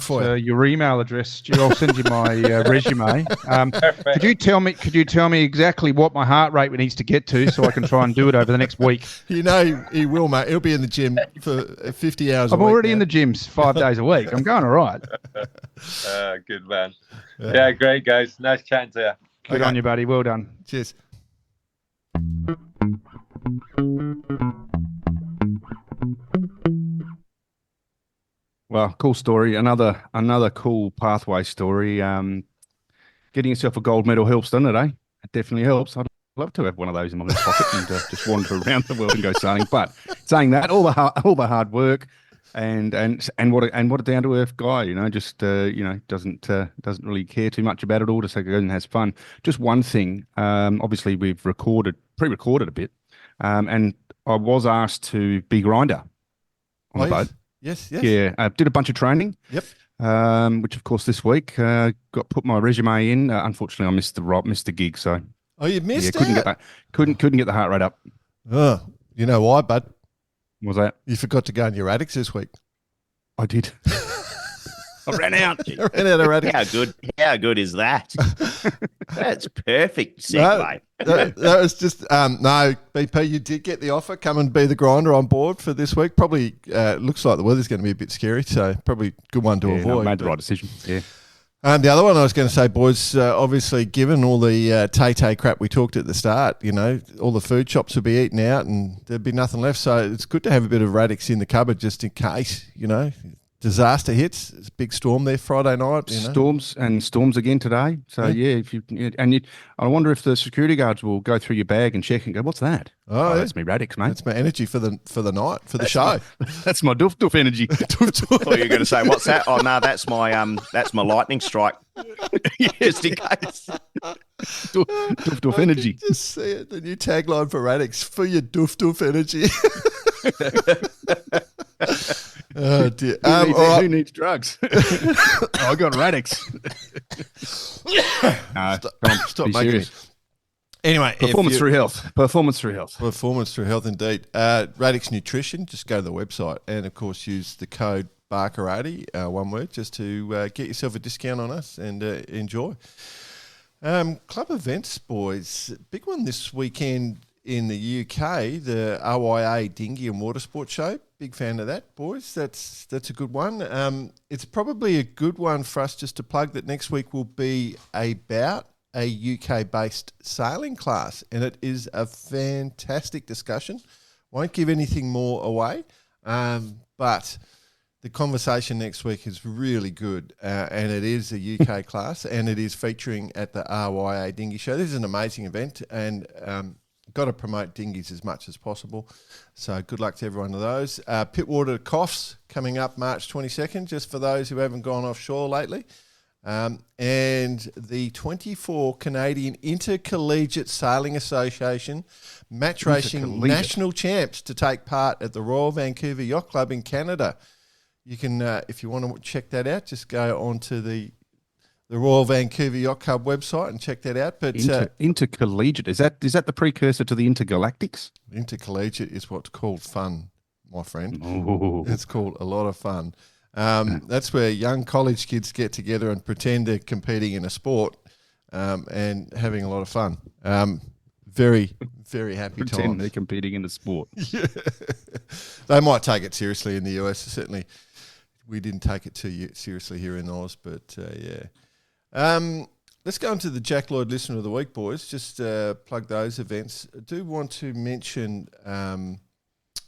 for your email address, Stu. I'll send you my resume. Could you tell me exactly what my heart rate needs to get to so I can try and do it over the next week? You know he will, mate. He'll be in the gym for 50 hours. I'm already in the gyms 5 days a week. I'm going all right. Good man. Yeah, great guys. Nice chatting to you. Good on you, buddy. Well done. Cheers. Well, cool story. Another cool pathway story. Getting yourself a gold medal helps, doesn't it, eh? It definitely helps. I'd love to have one of those in my pocket and just wander around the world and go sailing. But saying that, all the hard work and what a down to earth guy, just doesn't really care too much about it all. Just goes and has fun. Just one thing, obviously we've pre-recorded a bit, and I was asked to be grinder on the boat. Yes. Yeah, did a bunch of training. Yep. Which of course this week put my resume in. Unfortunately, I missed the gig, so. Oh, you missed couldn't out. get that. Couldn't get the heart rate up. Oh, you know why, bud? Was that? You forgot to go on your Radix this week. I did. I ran out. I ran out of Radix. How good is that? That's perfect segue. That was just no, BP. You did get the offer. Come and be the grinder on board for this week. Probably looks like the weather's going to be a bit scary, so probably a good one to avoid. No, made the right decision. Yeah. The other one I was going to say, boys, obviously, given all the Tay crap we talked at the start, all the food shops would be eaten out and there'd be nothing left. So it's good to have a bit of Radix in the cupboard just in case, disaster hits. It's a big storm there Friday night. Storms again today. So I wonder if the security guards will go through your bag and check and go, "What's that?" Oh, that's me Radix, mate. That's my energy for the night, for the show. That's my doof energy. I thought you were going to say, "What's that?" Oh no, that's my lightning strike. Just in case. Doof energy. Just see it. The new tagline for Radix: for your doof energy. Oh dear. Who needs drugs? I got Radix. Stop making it. Anyway, Performance through health. Performance through health, indeed. Radix Nutrition. Just go to the website and, of course, use the code BARKER80, one word, just to get yourself a discount on us and enjoy. Club events, boys. Big one this weekend in the UK, the RYA Dinghy and Water Sports Show. Big fan of that, boys. That's a good one. It's probably a good one for us just to plug that next week will be about a UK-based sailing class, and it is a fantastic discussion. Won't give anything more away, but the conversation next week is really good, and it is a UK class, and it is featuring at the RYA Dinghy Show. This is an amazing event, and got to promote dinghies as much as possible. So good luck to every one of those. Pittwater Coffs coming up March 22nd, just for those who haven't gone offshore lately. And the 24 Canadian Intercollegiate Sailing Association Match Racing National Champs to take part at the Royal Vancouver Yacht Club in Canada. You can, if you want to check that out, just go onto the Royal Vancouver Yacht Club website and check that out. But intercollegiate, is that the precursor to the intergalactics? Intercollegiate is what's called fun, my friend. Ooh. It's called a lot of fun. That's where young college kids get together and pretend they're competing in a sport and having a lot of fun. Very, very happy Pretend times. they're competing in a sport. Yeah. They might take it seriously in the US. Certainly, we didn't take it too seriously here in Oz, but yeah. Let's go into the Jack Lloyd Listener of the Week, boys. Just plug those events. I do want to mention...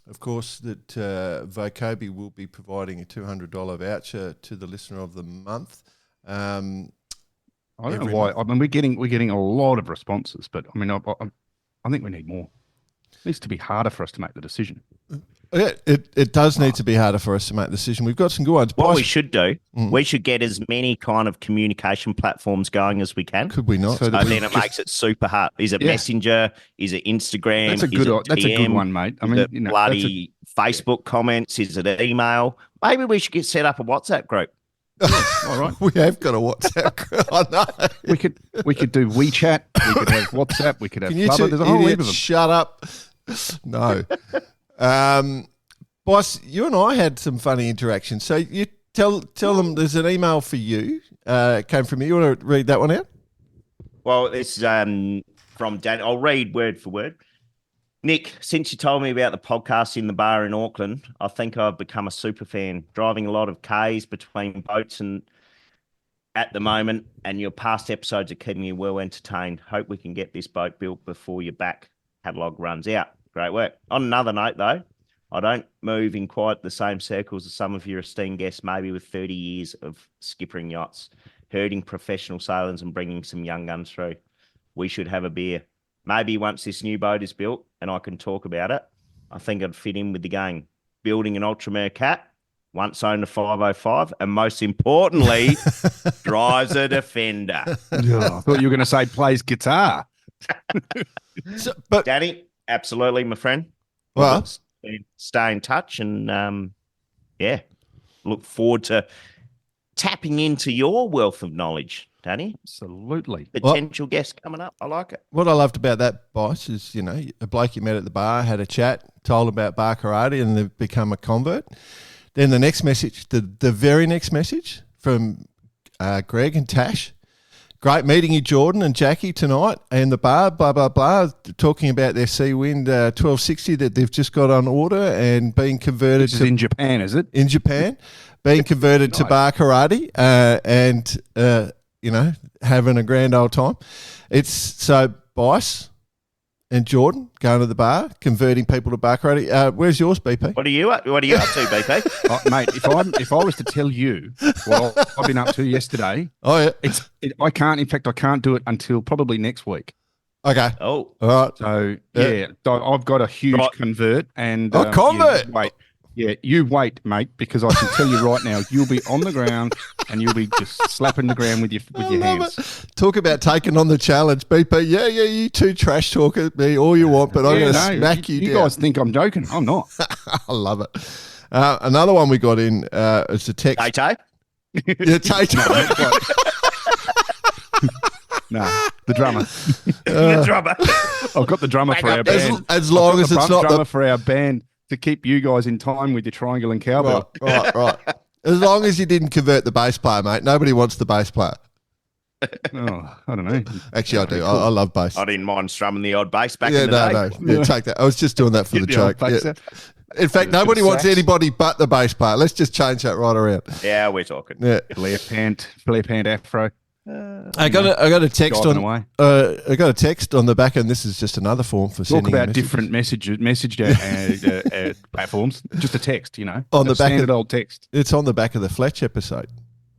of course, that Vocobi will be providing a $200 voucher to the listener of the month. I don't know why. I mean, we're getting a lot of responses, but I mean, I think we need more. It needs to be harder for us to make the decision. Yeah, it does need to be harder for us to make the decision. We've got some good ones. What we should do, we should get as many kind of communication platforms going as we can. Could we not? So then it makes it super hard. Is it Messenger? Is it Instagram? That's a good one, mate. I mean, bloody Facebook comments. Is it email? Maybe we should set up a WhatsApp group. All right. We have got a WhatsApp group. I know. We could do WeChat. We could have WhatsApp. We could have Can you Clubber. There's a whole heap of them. Shut up. No. Boss, you and I had some funny interactions. So you tell them there's an email for you. Came from you. You want to read that one out? Well, it's from Dan. I'll read word for word. Nick, since you told me about the podcast in the bar in Auckland, I think I've become a super fan. Driving a lot of Ks between boats and at the moment, and your past episodes are keeping me well entertained. Hope we can get this boat built before your back catalogue runs out. Great work. On another note, though, I don't move in quite the same circles as some of your esteemed guests, maybe with 30 years of skippering yachts, herding professional sailors and bringing some young guns through. We should have a beer. maybe once this new boat is built and I can talk about it, I think I'd fit in with the gang. Building an Ultramare Cat, once owned a 505, and most importantly, drives a Defender. Oh, I thought you were going to say plays guitar. But Danny, absolutely, my friend. Well, Stay in touch and, look forward to tapping into your wealth of knowledge, Danny. Absolutely. Potential guest coming up. I like it. what I loved about that, Boss, is, a bloke you met at the bar, had a chat, told about bar karate, and they've become a convert. Then the next message, the very next message from Greg and Tash. Great meeting you, Jordan and Jackie, tonight, and the bar, blah, blah, blah, talking about their Seawind 1260 that they've just got on order and being converted This is in Japan, is it? in Japan, being converted to bar karate and having a grand old time. It's so Bice and Jordan going to the bar, converting people to bar karate. Where's yours, BP? What are you up to, BP? Mate, if I was to tell you what I've been up to yesterday, Oh, yeah. I can't. In fact, I can't do it until probably next week. Okay. Oh, All right. So I've got a huge Right. convert and convert. You wait, mate, because I can tell you right now, you'll be on the ground and you'll be just slapping the ground with your hands. Talk about taking on the challenge, BP. Yeah, you two trash talk at me all you want, but I'm going to smack you down. You guys think I'm joking? I'm not. I love it. Another one we got in is a text. Tay-Tay? Yeah, Tay-Tay. No, the drummer. The drummer. I've got the drummer for our band. As long as it's not drummer the for our band to keep you guys in time with your triangle and cowbell. right. As long as you didn't convert the bass player, mate. Nobody wants the bass player. Oh, I don't know. Actually, I do. I love bass. I didn't mind strumming the odd bass back Yeah, in the day. no. Yeah, take that. I was just doing that for the Get the old joke. bass Yeah. out. In fact, nobody wants anybody but the bass player. Let's just change that right around. Yeah, we're talking. Yeah. Flare pant afro. I got a text Driving on. away. I got a text on the back, and this is just another form for Talk sending about messages. different message platforms. Just a text, On A the back standard of- old text. It's on the back of the Fletch episode.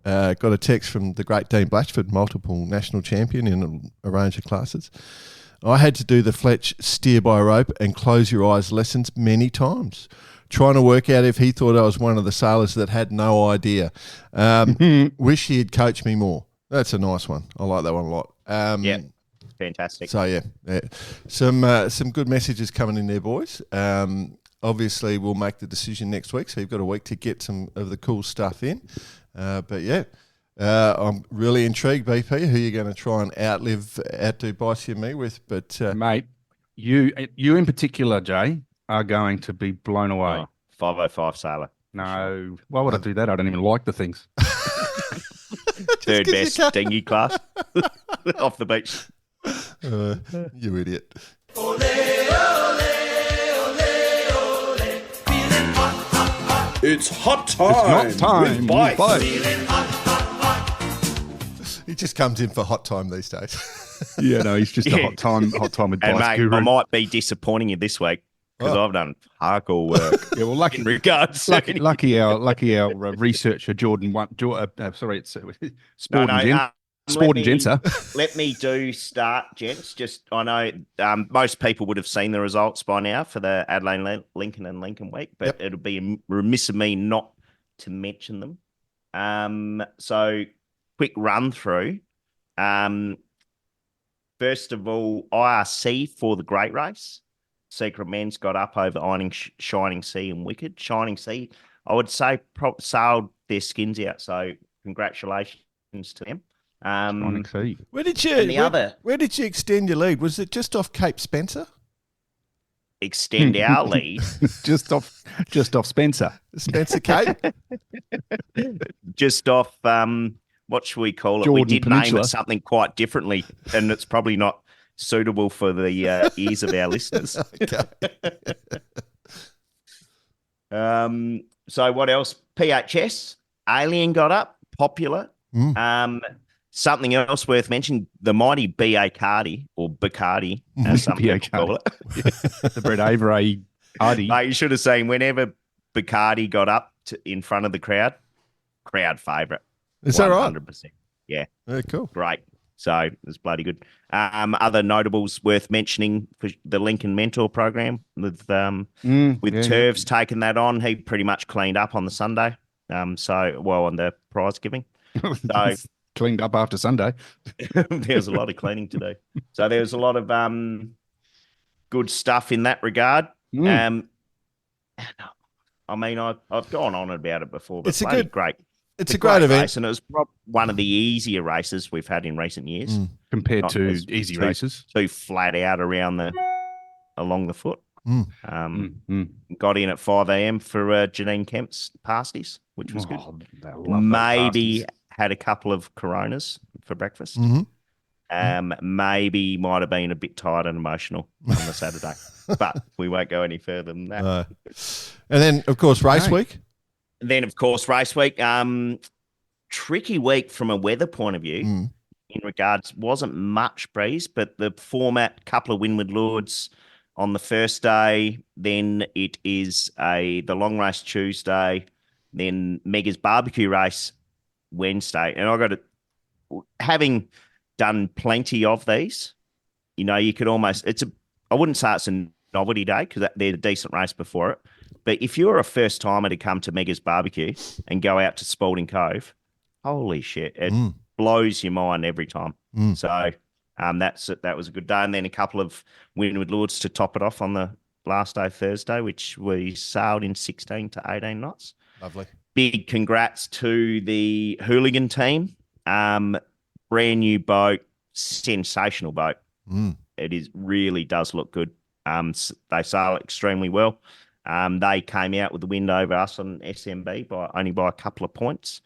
Got a text from the great Dean Blatchford, multiple national champion in a range of classes. I had to do the Fletch steer by rope and close your eyes lessons many times, trying to work out if he thought I was one of the sailors that had no idea. Wish he had coached me more. That's a nice one. I like that one a lot. Yeah, fantastic. So yeah. Some good messages coming in there, boys. Obviously, we'll make the decision next week, so you've got a week to get some of the cool stuff in. But yeah, I'm really intrigued, BP, who you're going to try and outdo Bicey and me with. But Mate, you in particular, Jay, are going to be blown away. 505 sailor. No, why would I do that? I don't even like the things. Third best dinghy class off the beach. You idiot. It's hot time. It's not time. With Bike. He just comes in for hot time these days. Yeah, no, he's just a hot time with And Bice mate, Guru. I might be disappointing you this week because I've done hardcore work Yeah, well, in regards to lucky our researcher Jordan. It's Sport and Genser. Let me do start, gents. Just I know most people would have seen the results by now for the Adelaide, Lincoln, and Lincoln week, but it'll be remiss of me not to mention them. So quick run through. First of all, IRC for the Great Race. Secret Men's got up over Shining Sea and Wicked. Shining Sea, I would say, sailed their skins out. So congratulations to them. Shining Sea. Where did you? And the other Where did you extend your lead? Was it just off Cape Spencer? extend our lead, just off Spencer. Spencer Cape. just off what should we call it? Jordan We did Peninsula. name it something quite differently, and it's probably not suitable for the ears of our listeners. So what else? PHS, Alien got up, popular. Something else worth mentioning, the mighty B.A. Cardi, or Bacardi, as some B.A. people call it. The Brett Avery Hardy. Mate, you should have seen whenever Bacardi got up in front of the crowd favourite. Is that right? 100%. Yeah, Very cool. great. So it was bloody good. Other notables worth mentioning for the Lincoln Mentor Program with Turvs taking that on. He pretty much cleaned up on the Sunday. On the prize giving. So cleaned up after Sunday. There was a lot of cleaning to do. So there was a lot of good stuff in that regard. I mean, I've gone on about it before, but it's a great. It's a great event, race, and it was probably one of the easier races we've had in recent years, compared to easy races. Too flat out along the foot. Got in at 5 a.m. for Janine Kemp's pasties, which was good. Maybe had a couple of Coronas for breakfast. Maybe might have been a bit tired and emotional on the Saturday, but we won't go any further than that. And then, of course, race week. Tricky week from a weather point of view. In regards, wasn't much breeze, but the format, couple of windward lords on the first day. Then it is the long race Tuesday. Then Mega's barbecue race Wednesday. And I got to, having done plenty of these, you could almost, I wouldn't say it's a novelty day because they're a decent race before it. But if you're a first timer to come to Mega's barbecue and go out to Spalding Cove, holy shit, it blows your mind every time. So that was a good day. And then a couple of windward lords to top it off on the last day, Thursday, which we sailed in 16 to 18 knots. Lovely. Big congrats to the Hooligan team. Brand new boat, sensational boat. It really does look good. They sail extremely well. They came out with the wind over us on SMB only by a couple of points.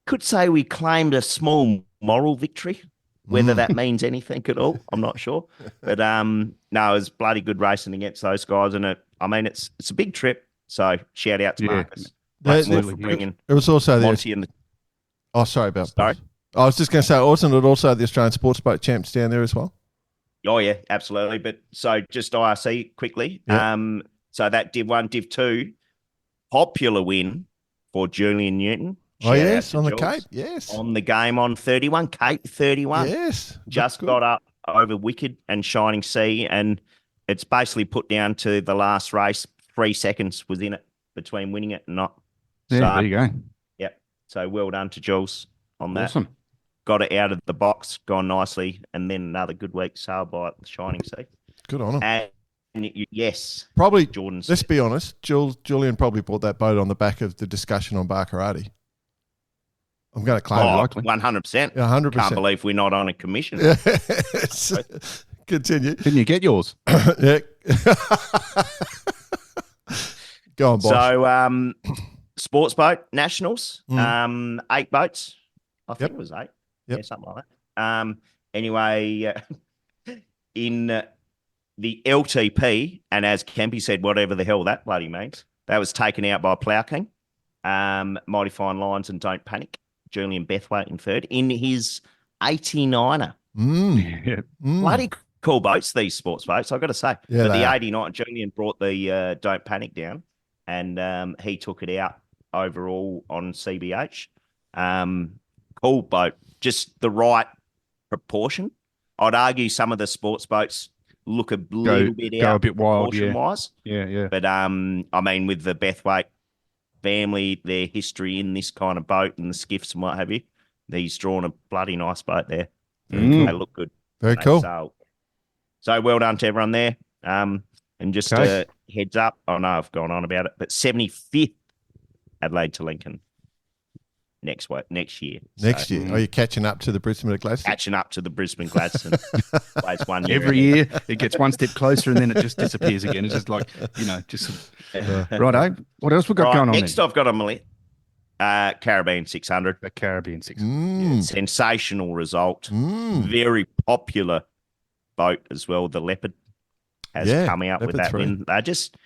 Could say we claimed a small moral victory. Whether that means anything at all, I'm not sure. But no, it was bloody good racing against those guys, and it's a big trip. So shout out to Marcus. For bringing it was also Monty and sorry about that. I was just going to say, wasn't it also the Australian Sports Boat Champs down there as well? Oh, yeah, absolutely. But so just IRC quickly. Yep. So that Div 1, Div 2, popular win for Julian Newton. Yes, on the Cape, yes. On the game on 31, Cape 31. Yes. Just got up over Wicked and Shining Sea, and it's basically put down to the last race. 3 seconds was in it between winning it and not. Yeah, so, there you go. Yep. So well done to Jules on that. Awesome. Got it out of the box, gone nicely, and then another good week sailed by the Shining Sea. Good on him. And yes, probably Jordan's. Let's be honest, Julian probably bought that boat on the back of the discussion on Barkarati. I'm going to claim it. 100%. 100%. Can't believe we're not on a commission. Continue. Didn't you get yours? Yeah. Go on, boss. So, sports boat nationals, 8 boats. I think it was 8. Yep. Yeah, something like that. Anyway, in the LTP, and as Kempy said, whatever the hell that bloody means, that was taken out by Plough King. Mighty Fine Lines and Don't Panic. Julian Bethwaite in third in his 89er. Bloody cool boats, these sports boats, I've got to say. Yeah, but the 89, Julian brought the Don't Panic down, and he took it out overall on CBH. Cool boat, just the right proportion. I'd argue some of the sports boats look a little bit out, go a bit wild, proportion-wise. Yeah. But I mean, with the Bethwaite family, their history in this kind of boat and the skiffs and what have you, he's drawn a bloody nice boat there. They look good. Very cool. So well done to everyone there. And just a heads up, I know I've gone on about it, but 75th Adelaide to Lincoln next year. Next year. Are you catching up to the Brisbane Gladstone? Catching up to the Brisbane Gladstone. Plays 1 year. Every year it gets one step closer and then it just disappears again. It's just like, righto. What else we got going on? Next, I've got a Caribbean 600. A Caribbean 600. Sensational result. Very popular boat as well. The Leopard has come out with that win. They're just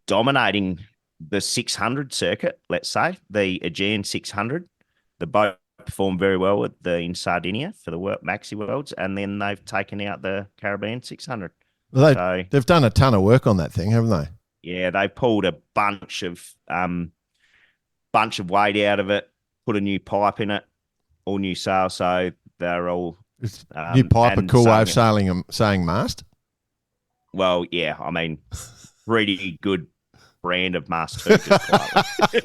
dominating the 600 circuit, let's say, the Aegean 600. The boat performed very well in Sardinia for the Maxi Worlds, and then they've taken out the Caribbean 600. Well, they've done a ton of work on that thing, haven't they? Yeah, they pulled a bunch of weight out of it, put a new pipe in it, all new sail, so they're all New Piper and cool way of sailing saying mast. Well, yeah, I mean, pretty good brand of mast too. Just quietly.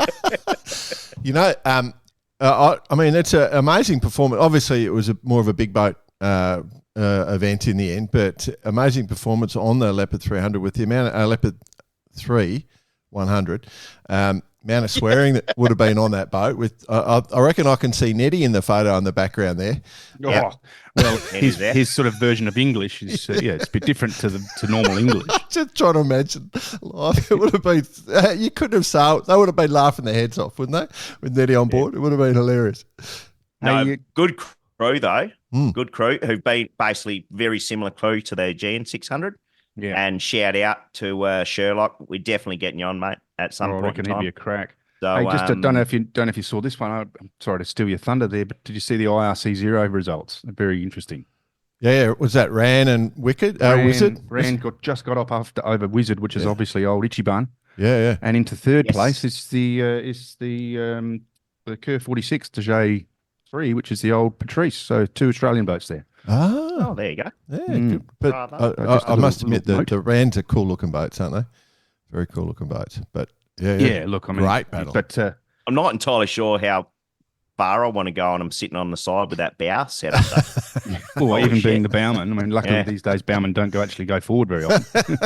You know, I mean, it's an amazing performance. Obviously, it was more of a big boat event in the end, but amazing performance on the Leopard 300 with the amount of Leopard 3 100. Amount of swearing that would have been on that boat. With I reckon I can see Nettie in the photo in the background there. Oh, well, his sort of version of English is it's a bit different to normal English. Just trying to imagine life. It would have been. You couldn't have sailed. They would have been laughing their heads off, wouldn't they? With Nettie on board, it would have been hilarious. No, good crew though. Good crew who've been basically very similar crew to the GN 600. Yeah, and shout out to Sherlock. We're definitely getting you on, mate. At some point, I reckon in time. He'd be a crack. So, hey, just don't know if you saw this one. I'm sorry to steal your thunder there, but did you see the IRC 0 results? Very interesting. Yeah, was that Ran and Wizard? Ran just got up over Wizard, which is obviously old Ichiban. Yeah. And into third place is the Kerr 46 to J3, which is the old Patrice. So 2 Australian boats there. Oh, there you go. Yeah, good. But I must admit that the Rans are cool looking boats, aren't they? Very cool looking boats. But yeah. Look, I mean, great battle. But I'm not entirely sure how far I want to go on. I'm sitting on the side with that bow set up. Well, even being the bowman, I mean, luckily these days bowmen don't actually go forward very often.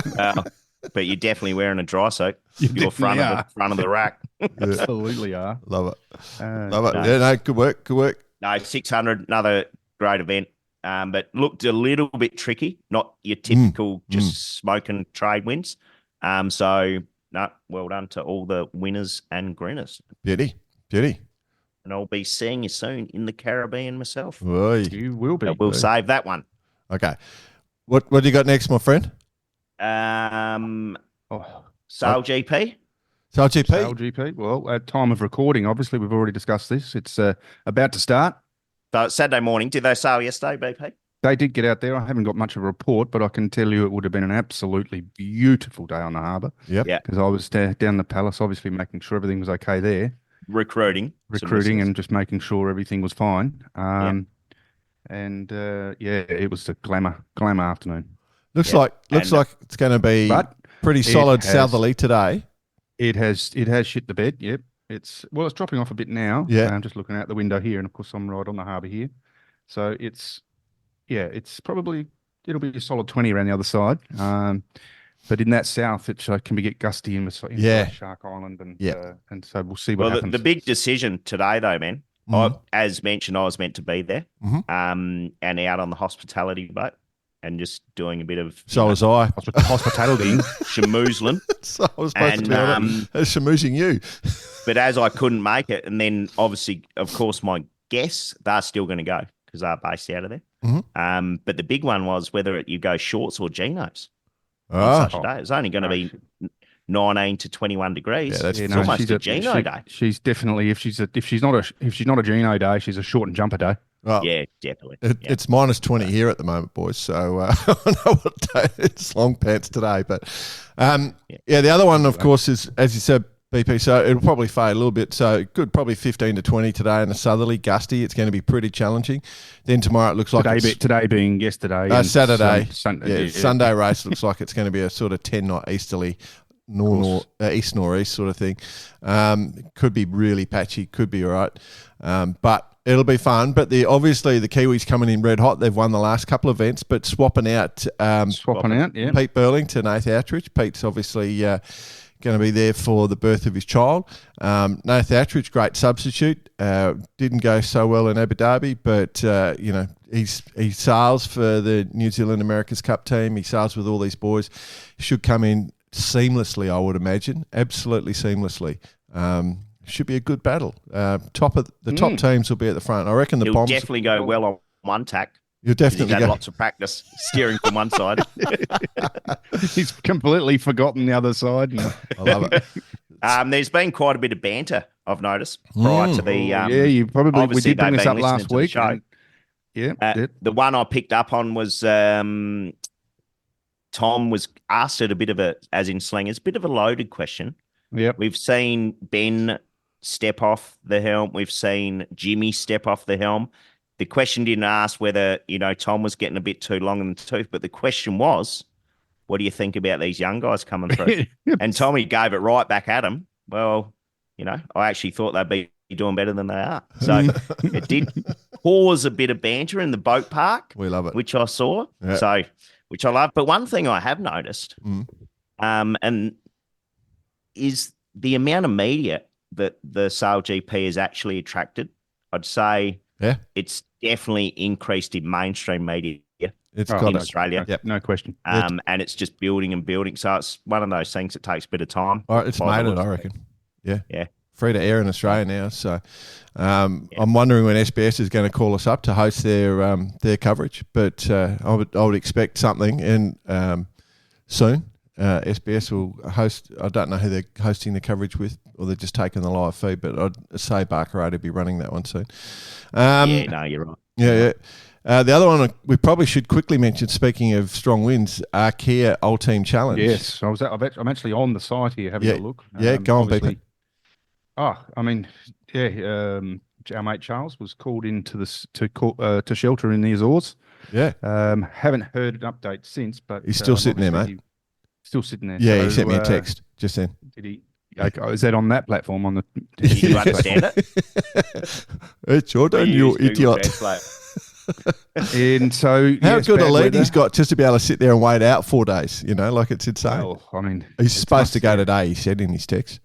But you're definitely wearing a dry soak. You're front of the rack. Absolutely are. Love it. Love it. No. Yeah, no, good work. No, 600, another great event. But looked a little bit tricky, not your typical just smoking trade wins. So, no, well done to all the winners and grinners. Beauty. And I'll be seeing you soon in the Caribbean myself. Oy. You will be. We'll save that one. Okay. What do you got next, my friend? SailGP. SailGP. Well, at time of recording, obviously, we've already discussed this. It's about to start. So Saturday morning, did they sail yesterday, BP? They did get out there. I haven't got much of a report, but I can tell you it would have been an absolutely beautiful day on the harbour. Yep. Yeah. Because I was down the Palace, obviously making sure everything was okay there. Recruiting And just making sure everything was fine. And it was a glamour afternoon. Looks like it's going to be pretty solid southerly today. It has shit the bed. Yep. It's dropping off a bit now. Yeah. I'm just looking out the window here, and of course I'm right on the harbour here. So it's probably it'll be a solid 20 around the other side. But in that south, it can get gusty in Shark Island, and so we'll see what happens. The big decision today, though, man. As mentioned, I was meant to be there, and out on the hospitality boat, and just doing a bit of was I hospitality, schmoozling. So I was supposed to be schmoozing you, but as I couldn't make it, and then obviously, of course, my guests they're still going to go because they're based out of there. But the big one was whether you go shorts or Genos. On such a day. It's only going to be 19 to 21 degrees. Yeah, it's almost a Geno day. She's definitely if she's not a Geno day, she's a short and jumper day. Well, yeah, definitely. It's minus 20 here at the moment, boys. So I know what day it's long pants today. But the other one, of course, is as you said, BP. So it'll probably fade a little bit. So good, probably 15 to 20 today in a southerly, gusty. It's going to be pretty challenging. Then tomorrow it looks like today being yesterday. Saturday. Sunday race looks like it's going to be a sort of 10 knot easterly, east northeast sort of thing. Could be really patchy. Could be all right. But it'll be fun. But obviously the Kiwis coming in red hot. They've won the last couple of events, but swapping out. Pete Burling to Nath Outridge. Pete's obviously going to be there for the birth of his child. Nath Outridge, great substitute. Didn't go so well in Abu Dhabi, but he sails for the New Zealand America's Cup team. He sails with all these boys. Should come in seamlessly, I would imagine, absolutely seamlessly. Should be a good battle. Top teams will be at the front. I reckon the Bombs definitely go well on one tack. You'll definitely had lots of practice steering from one side. He's completely forgotten the other side. I love it. There's been quite a bit of banter, I've noticed, prior to the. You probably we did bring this up last week. The one I picked up on was Tom was asked it a bit of a, as in slingers, bit of a loaded question. Yep. We've seen Ben step off the helm. We've seen Jimmy step off the helm. The question didn't ask whether, Tom was getting a bit too long in the tooth, but the question was, what do you think about these young guys coming through? And Tommy gave it right back at him. Well, I actually thought they'd be doing better than they are. So it did cause a bit of banter in the boat park. We love it. Which I saw. Yeah. So, which I love. But one thing I have noticed, and is the amount of media that the SailGP has actually attracted. I'd say it's definitely increased in mainstream media. It's in Australia. Yep, no question. And it's just building and building. So it's one of those things that takes a bit of time. All right, it's made it, I reckon. Yeah. Yeah. Free to air in Australia now. So I'm wondering when SBS is going to call us up to host their coverage. But I would expect something soon. SBS will host. I don't know who they're hosting the coverage with, or they're just taking the live feed. But I'd say Barker will be running that one soon. You're right. Yeah. The other one we probably should quickly mention, speaking of strong wins, Kia Old Team Challenge. Yes, I'm actually on the site here having a look. Go on, BP. Our mate Charles was called in to shelter in the Azores. Yeah. Haven't heard an update since, but he's still sitting there, mate. Still sitting there. Yeah, he sent me a text just then. Did he? Okay, is that on that platform? Did you understand it? It's your turn, you idiot. And so, how good a lead he's got just to be able to sit there and wait out 4 days. Like it's insane. Well, he's supposed to go today. He said in his text.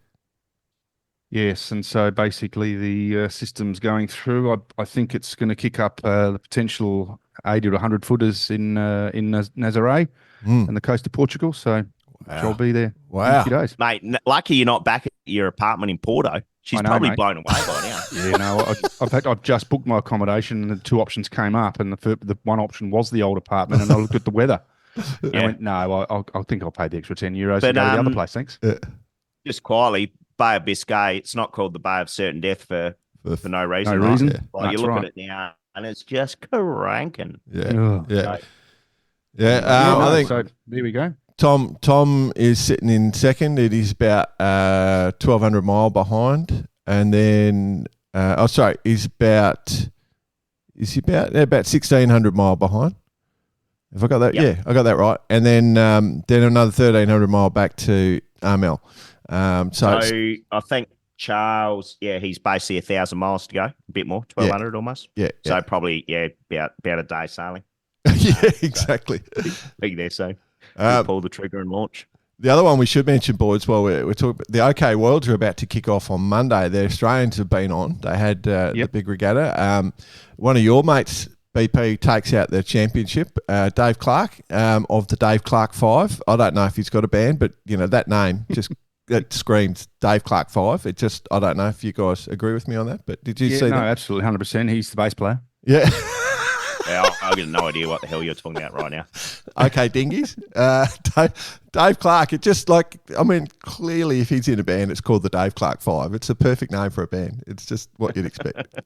Yes, and so basically the system's going through. I think it's going to kick up the potential 80 to 100 footers in Nazaré and the coast of Portugal. So I'll be there. Wow, in a few days. Mate. Lucky you're not back at your apartment in Porto. She's probably blown away by now. Yeah, no. I've just booked my accommodation, and the two options came up, and the one option was the old apartment, and I looked at the weather. I went, no, I think I'll pay the extra €10 to go to the other place. Thanks. Just quietly. Bay of Biscay, it's not called the Bay of Certain Death for no reason. No reason. Right? Like, you look at it now, and it's just cranking. I think so. There we go. Tom is sitting in second. It is about 1,200 mile behind, and then he's about 1,600 mile behind. Have I got that? Yep. Yeah, I got that right. And then another 1,300 mile back to Armel. So I think Charles, he's basically 1,000 miles to go, a bit more, 1,200 almost. Yeah. So probably, about a day sailing. Yeah, exactly. Big there, so pull the trigger and launch. The other one we should mention, boys, while we're talking, the OK Worlds are about to kick off on Monday. The Australians have been on. They had the big regatta. One of your mates, BP, takes out the championship, Dave Clark, of the Dave Clark 5. I don't know if he's got a band, but, that name just... It screams Dave Clark 5. It just, I don't know if you guys agree with me on that, but did you see that? No, absolutely, 100%. He's the bass player. Yeah. I've got no idea what the hell you're talking about right now. Okay, dingies. Dave Clark, it just clearly if he's in a band, it's called the Dave Clark 5. It's a perfect name for a band. It's just what you'd expect.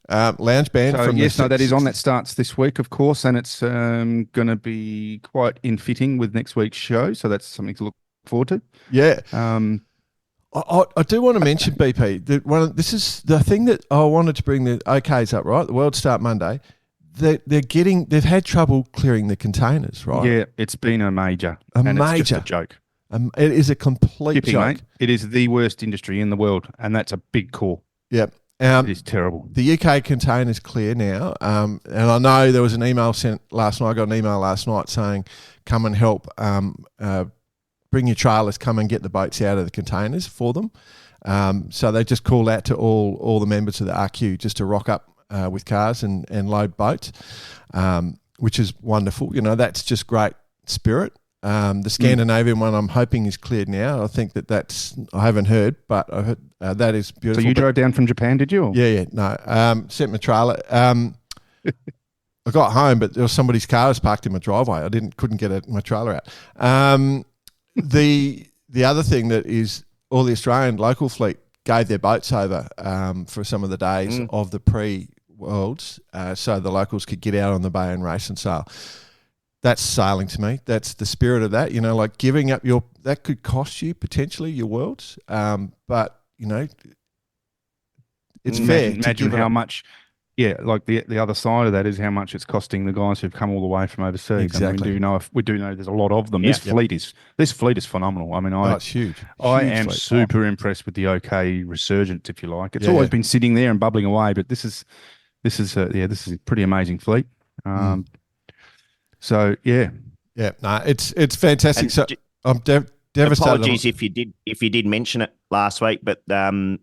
Lounge band from that is on. That starts this week, of course, and it's going to be quite in fitting with next week's show, so that's something to look forward to. Yeah. I do want to mention, BP, that this is the thing that I wanted to bring the OKs up, right? The World Start Monday. They've had trouble clearing the containers, right? Yeah, it's been a major. It's just a joke. It is a complete joke. Mate, it is the worst industry in the world, and that's a big call. Yep. It is terrible. The UK container's clear now, and I know there was an email sent last night. I got an email last night saying, come and help bring your trailers, come and get the boats out of the containers for them. So they just call out to all the members of the RQ just to rock up with cars and load boats, which is wonderful. That's just great spirit. The Scandinavian one I'm hoping is cleared now. I think I haven't heard, but I heard that is beautiful. So you drove down from Japan, did you? Yeah, no. Sent my trailer. I got home, but there was somebody's car was parked in my driveway. I couldn't get my trailer out. The other thing that is all the Australian local fleet gave their boats over for some of the days of the pre-worlds, so the locals could get out on the bay and race and sail. That's sailing to me. That's the spirit of that. Like giving up that could cost you potentially your worlds, but it's fair. Imagine how much. Yeah, like the other side of that is how much it's costing the guys who've come all the way from overseas. Exactly. And we do know there's a lot of them. Yeah. This fleet is phenomenal. I mean, it's huge. I Huge am fleet. super impressed with the OK resurgence, if you like. It's always been sitting there and bubbling away, but this is a pretty amazing fleet. So yeah, no, it's fantastic. And So I'm devastated. Apologies if you did mention it last week, but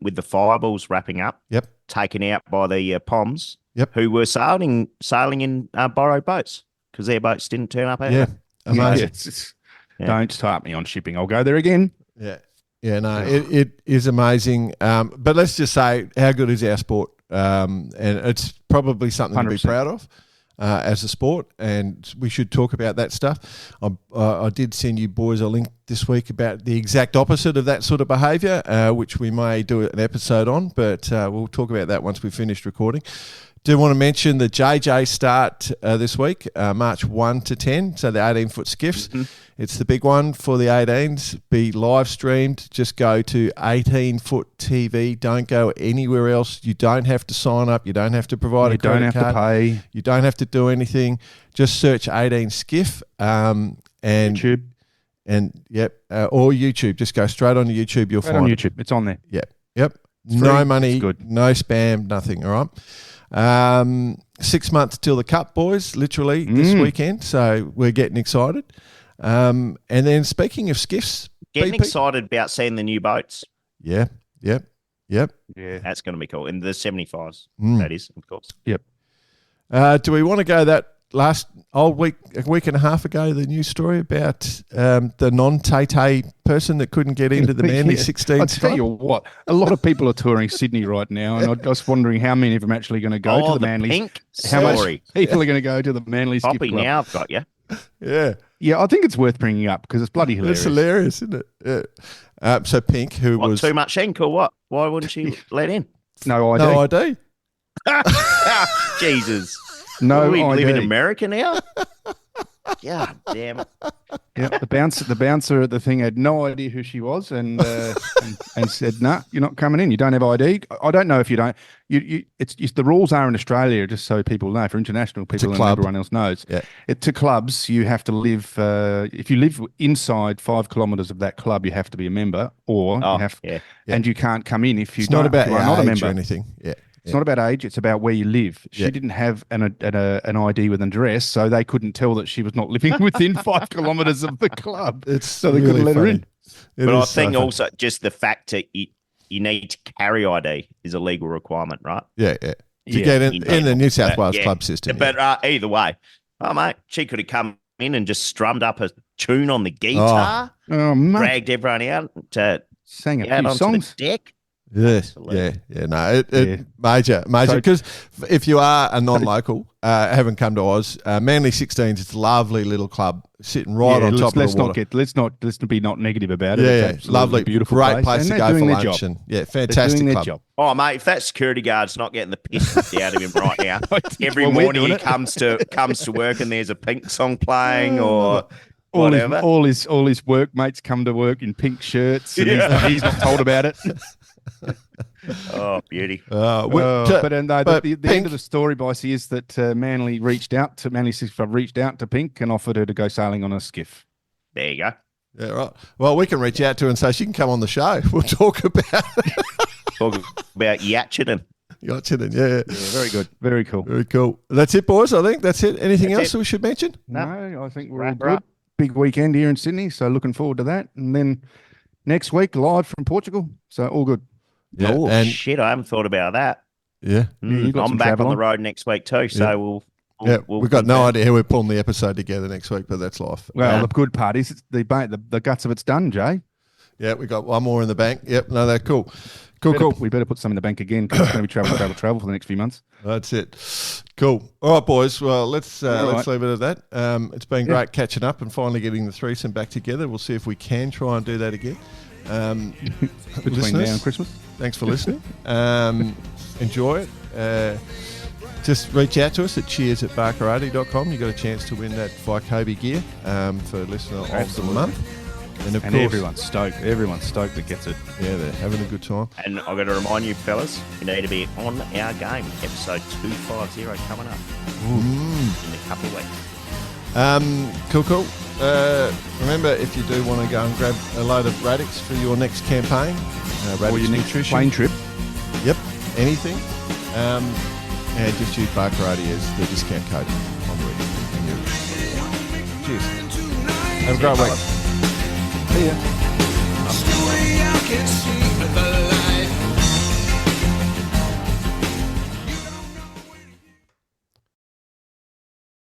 with the Fireballs wrapping up, taken out by the Poms, who were sailing in borrowed boats because their boats didn't turn up. Amazing. Don't start me on shipping. I'll go there again. It is amazing. But let's just say, how good is our sport? And it's probably something 100%. To be proud of. As a sport, and we should talk about that stuff. I did send you boys a link this week about the exact opposite of that sort of behaviour, which we may do an episode on, but we'll talk about that once we've finished recording. Do want to mention the JJ start this week, March 1 to 10, so the 18-foot skiffs. Mm-hmm. It's the big one for the 18s. Be live streamed. Just go to 18-foot TV. Don't go anywhere else. You don't have to sign up. You don't have to provide a credit card. You don't have to pay. You don't have to do anything. Just search 18 skiff and YouTube. Or YouTube. Just go straight on YouTube. You'll find it. YouTube. It's on there. Yep. No money, no spam, nothing. All right. 6 months till the Cup, boys, literally this weekend. So we're getting excited. And then speaking of skiffs, getting excited about seeing the new boats. Yep. Yeah, that's going to be cool. In the 75s, that is, of course. Yep. Do we want to go that last a week and a half ago, the news story about the non-Tay person that couldn't get into the Manly 16s? I'll tell you what, a lot of people are touring Sydney right now, and I'm just wondering how many of them are actually going to go to the Manly. Pink how much people are going to go to the Manly Skip Club? Now I've got you. Yeah, I think it's worth bringing up because it's bloody hilarious. It's hilarious, isn't it? Yeah. So Pink, who was too much ink or what? Why wouldn't she let in? No ID. No ID. Jesus. No, we live in America now. God damn it! Yeah, the bouncer at the thing had no idea who she was, and said, "Nah, you're not coming in. You don't have ID." I don't know if you don't. It's the rules are in Australia, just so people know. For international people and everyone else knows, to clubs you have to live. If you live inside 5 kilometres of that club, you have to be a member, or and you can't come in if you don't. Not about you are not a member or anything. Yeah. It's not about age; it's about where you live. She didn't have an ID with an address, so they couldn't tell that she was not living within 5 kilometres of the club. So they couldn't let her in. But I think also just the fact that you need to carry ID is a legal requirement, right? Yeah. To get in the New South Wales club system. But either way, mate, she could have come in and just strummed up a tune on the guitar, dragged everyone out to sang a few songs. The deck. Yes, no, major. Because if you are a non-local, haven't come to Oz, Manly 16s, it's a lovely little club sitting right on top of the water. Let's be not negative about it. It's lovely, beautiful, great place to go for lunch, and fantastic club. Job. Oh, mate, if that security guard's not getting the piss out of him right now, every morning he comes to work and there's a Pink song playing or. All his workmates come to work in pink shirts, and he's not told about it. Oh, beauty! The end of the story, Bicey, is that Manly reached out to Pink and offered her to go sailing on a skiff. There you go. Yeah, right. Well, we can reach out to her and say she can come on the show. We'll talk about Yatchinen. Yeah, very good. Very cool. Very cool. That's it, boys. I think that's it. Anything else we should mention? No, I think we're all good. Big weekend here in Sydney, so looking forward to that. And then next week, live from Portugal. So all good. Yeah, shit, I haven't thought about that. Yeah. I'm back on the road next week too, so we've got no idea how we're pulling the episode together next week, but that's life. Well, the good part is it's the guts of it's done, Jay. Yeah, we got one more in the bank. Yep, no, they're cool. Cool. We better put some in the bank again because it's going to be travel for the next few months. That's it. Cool. All right, boys. Well, let's leave it at that. It's been great catching up and finally getting the threesome back together. We'll see if we can try and do that again. Between now and Christmas. Thanks for listening. Enjoy it. Just reach out to us at cheers@barkarate.com. You got a chance to win that Vycobi gear for listener of the month. And of And course, everyone's stoked. Everyone's stoked that gets it. yeah, they're having a good time. And I've got to remind you, fellas, you need to be on our game. Episode 250 coming up in a couple of weeks. Cool. Remember, if you do want to go and grab a load of Radix for your next campaign, Or Radix your next Nutrition. plane trip. Yep, anything. And just use Bar Karate as the discount code on the Cheers. Have a great week. See ya.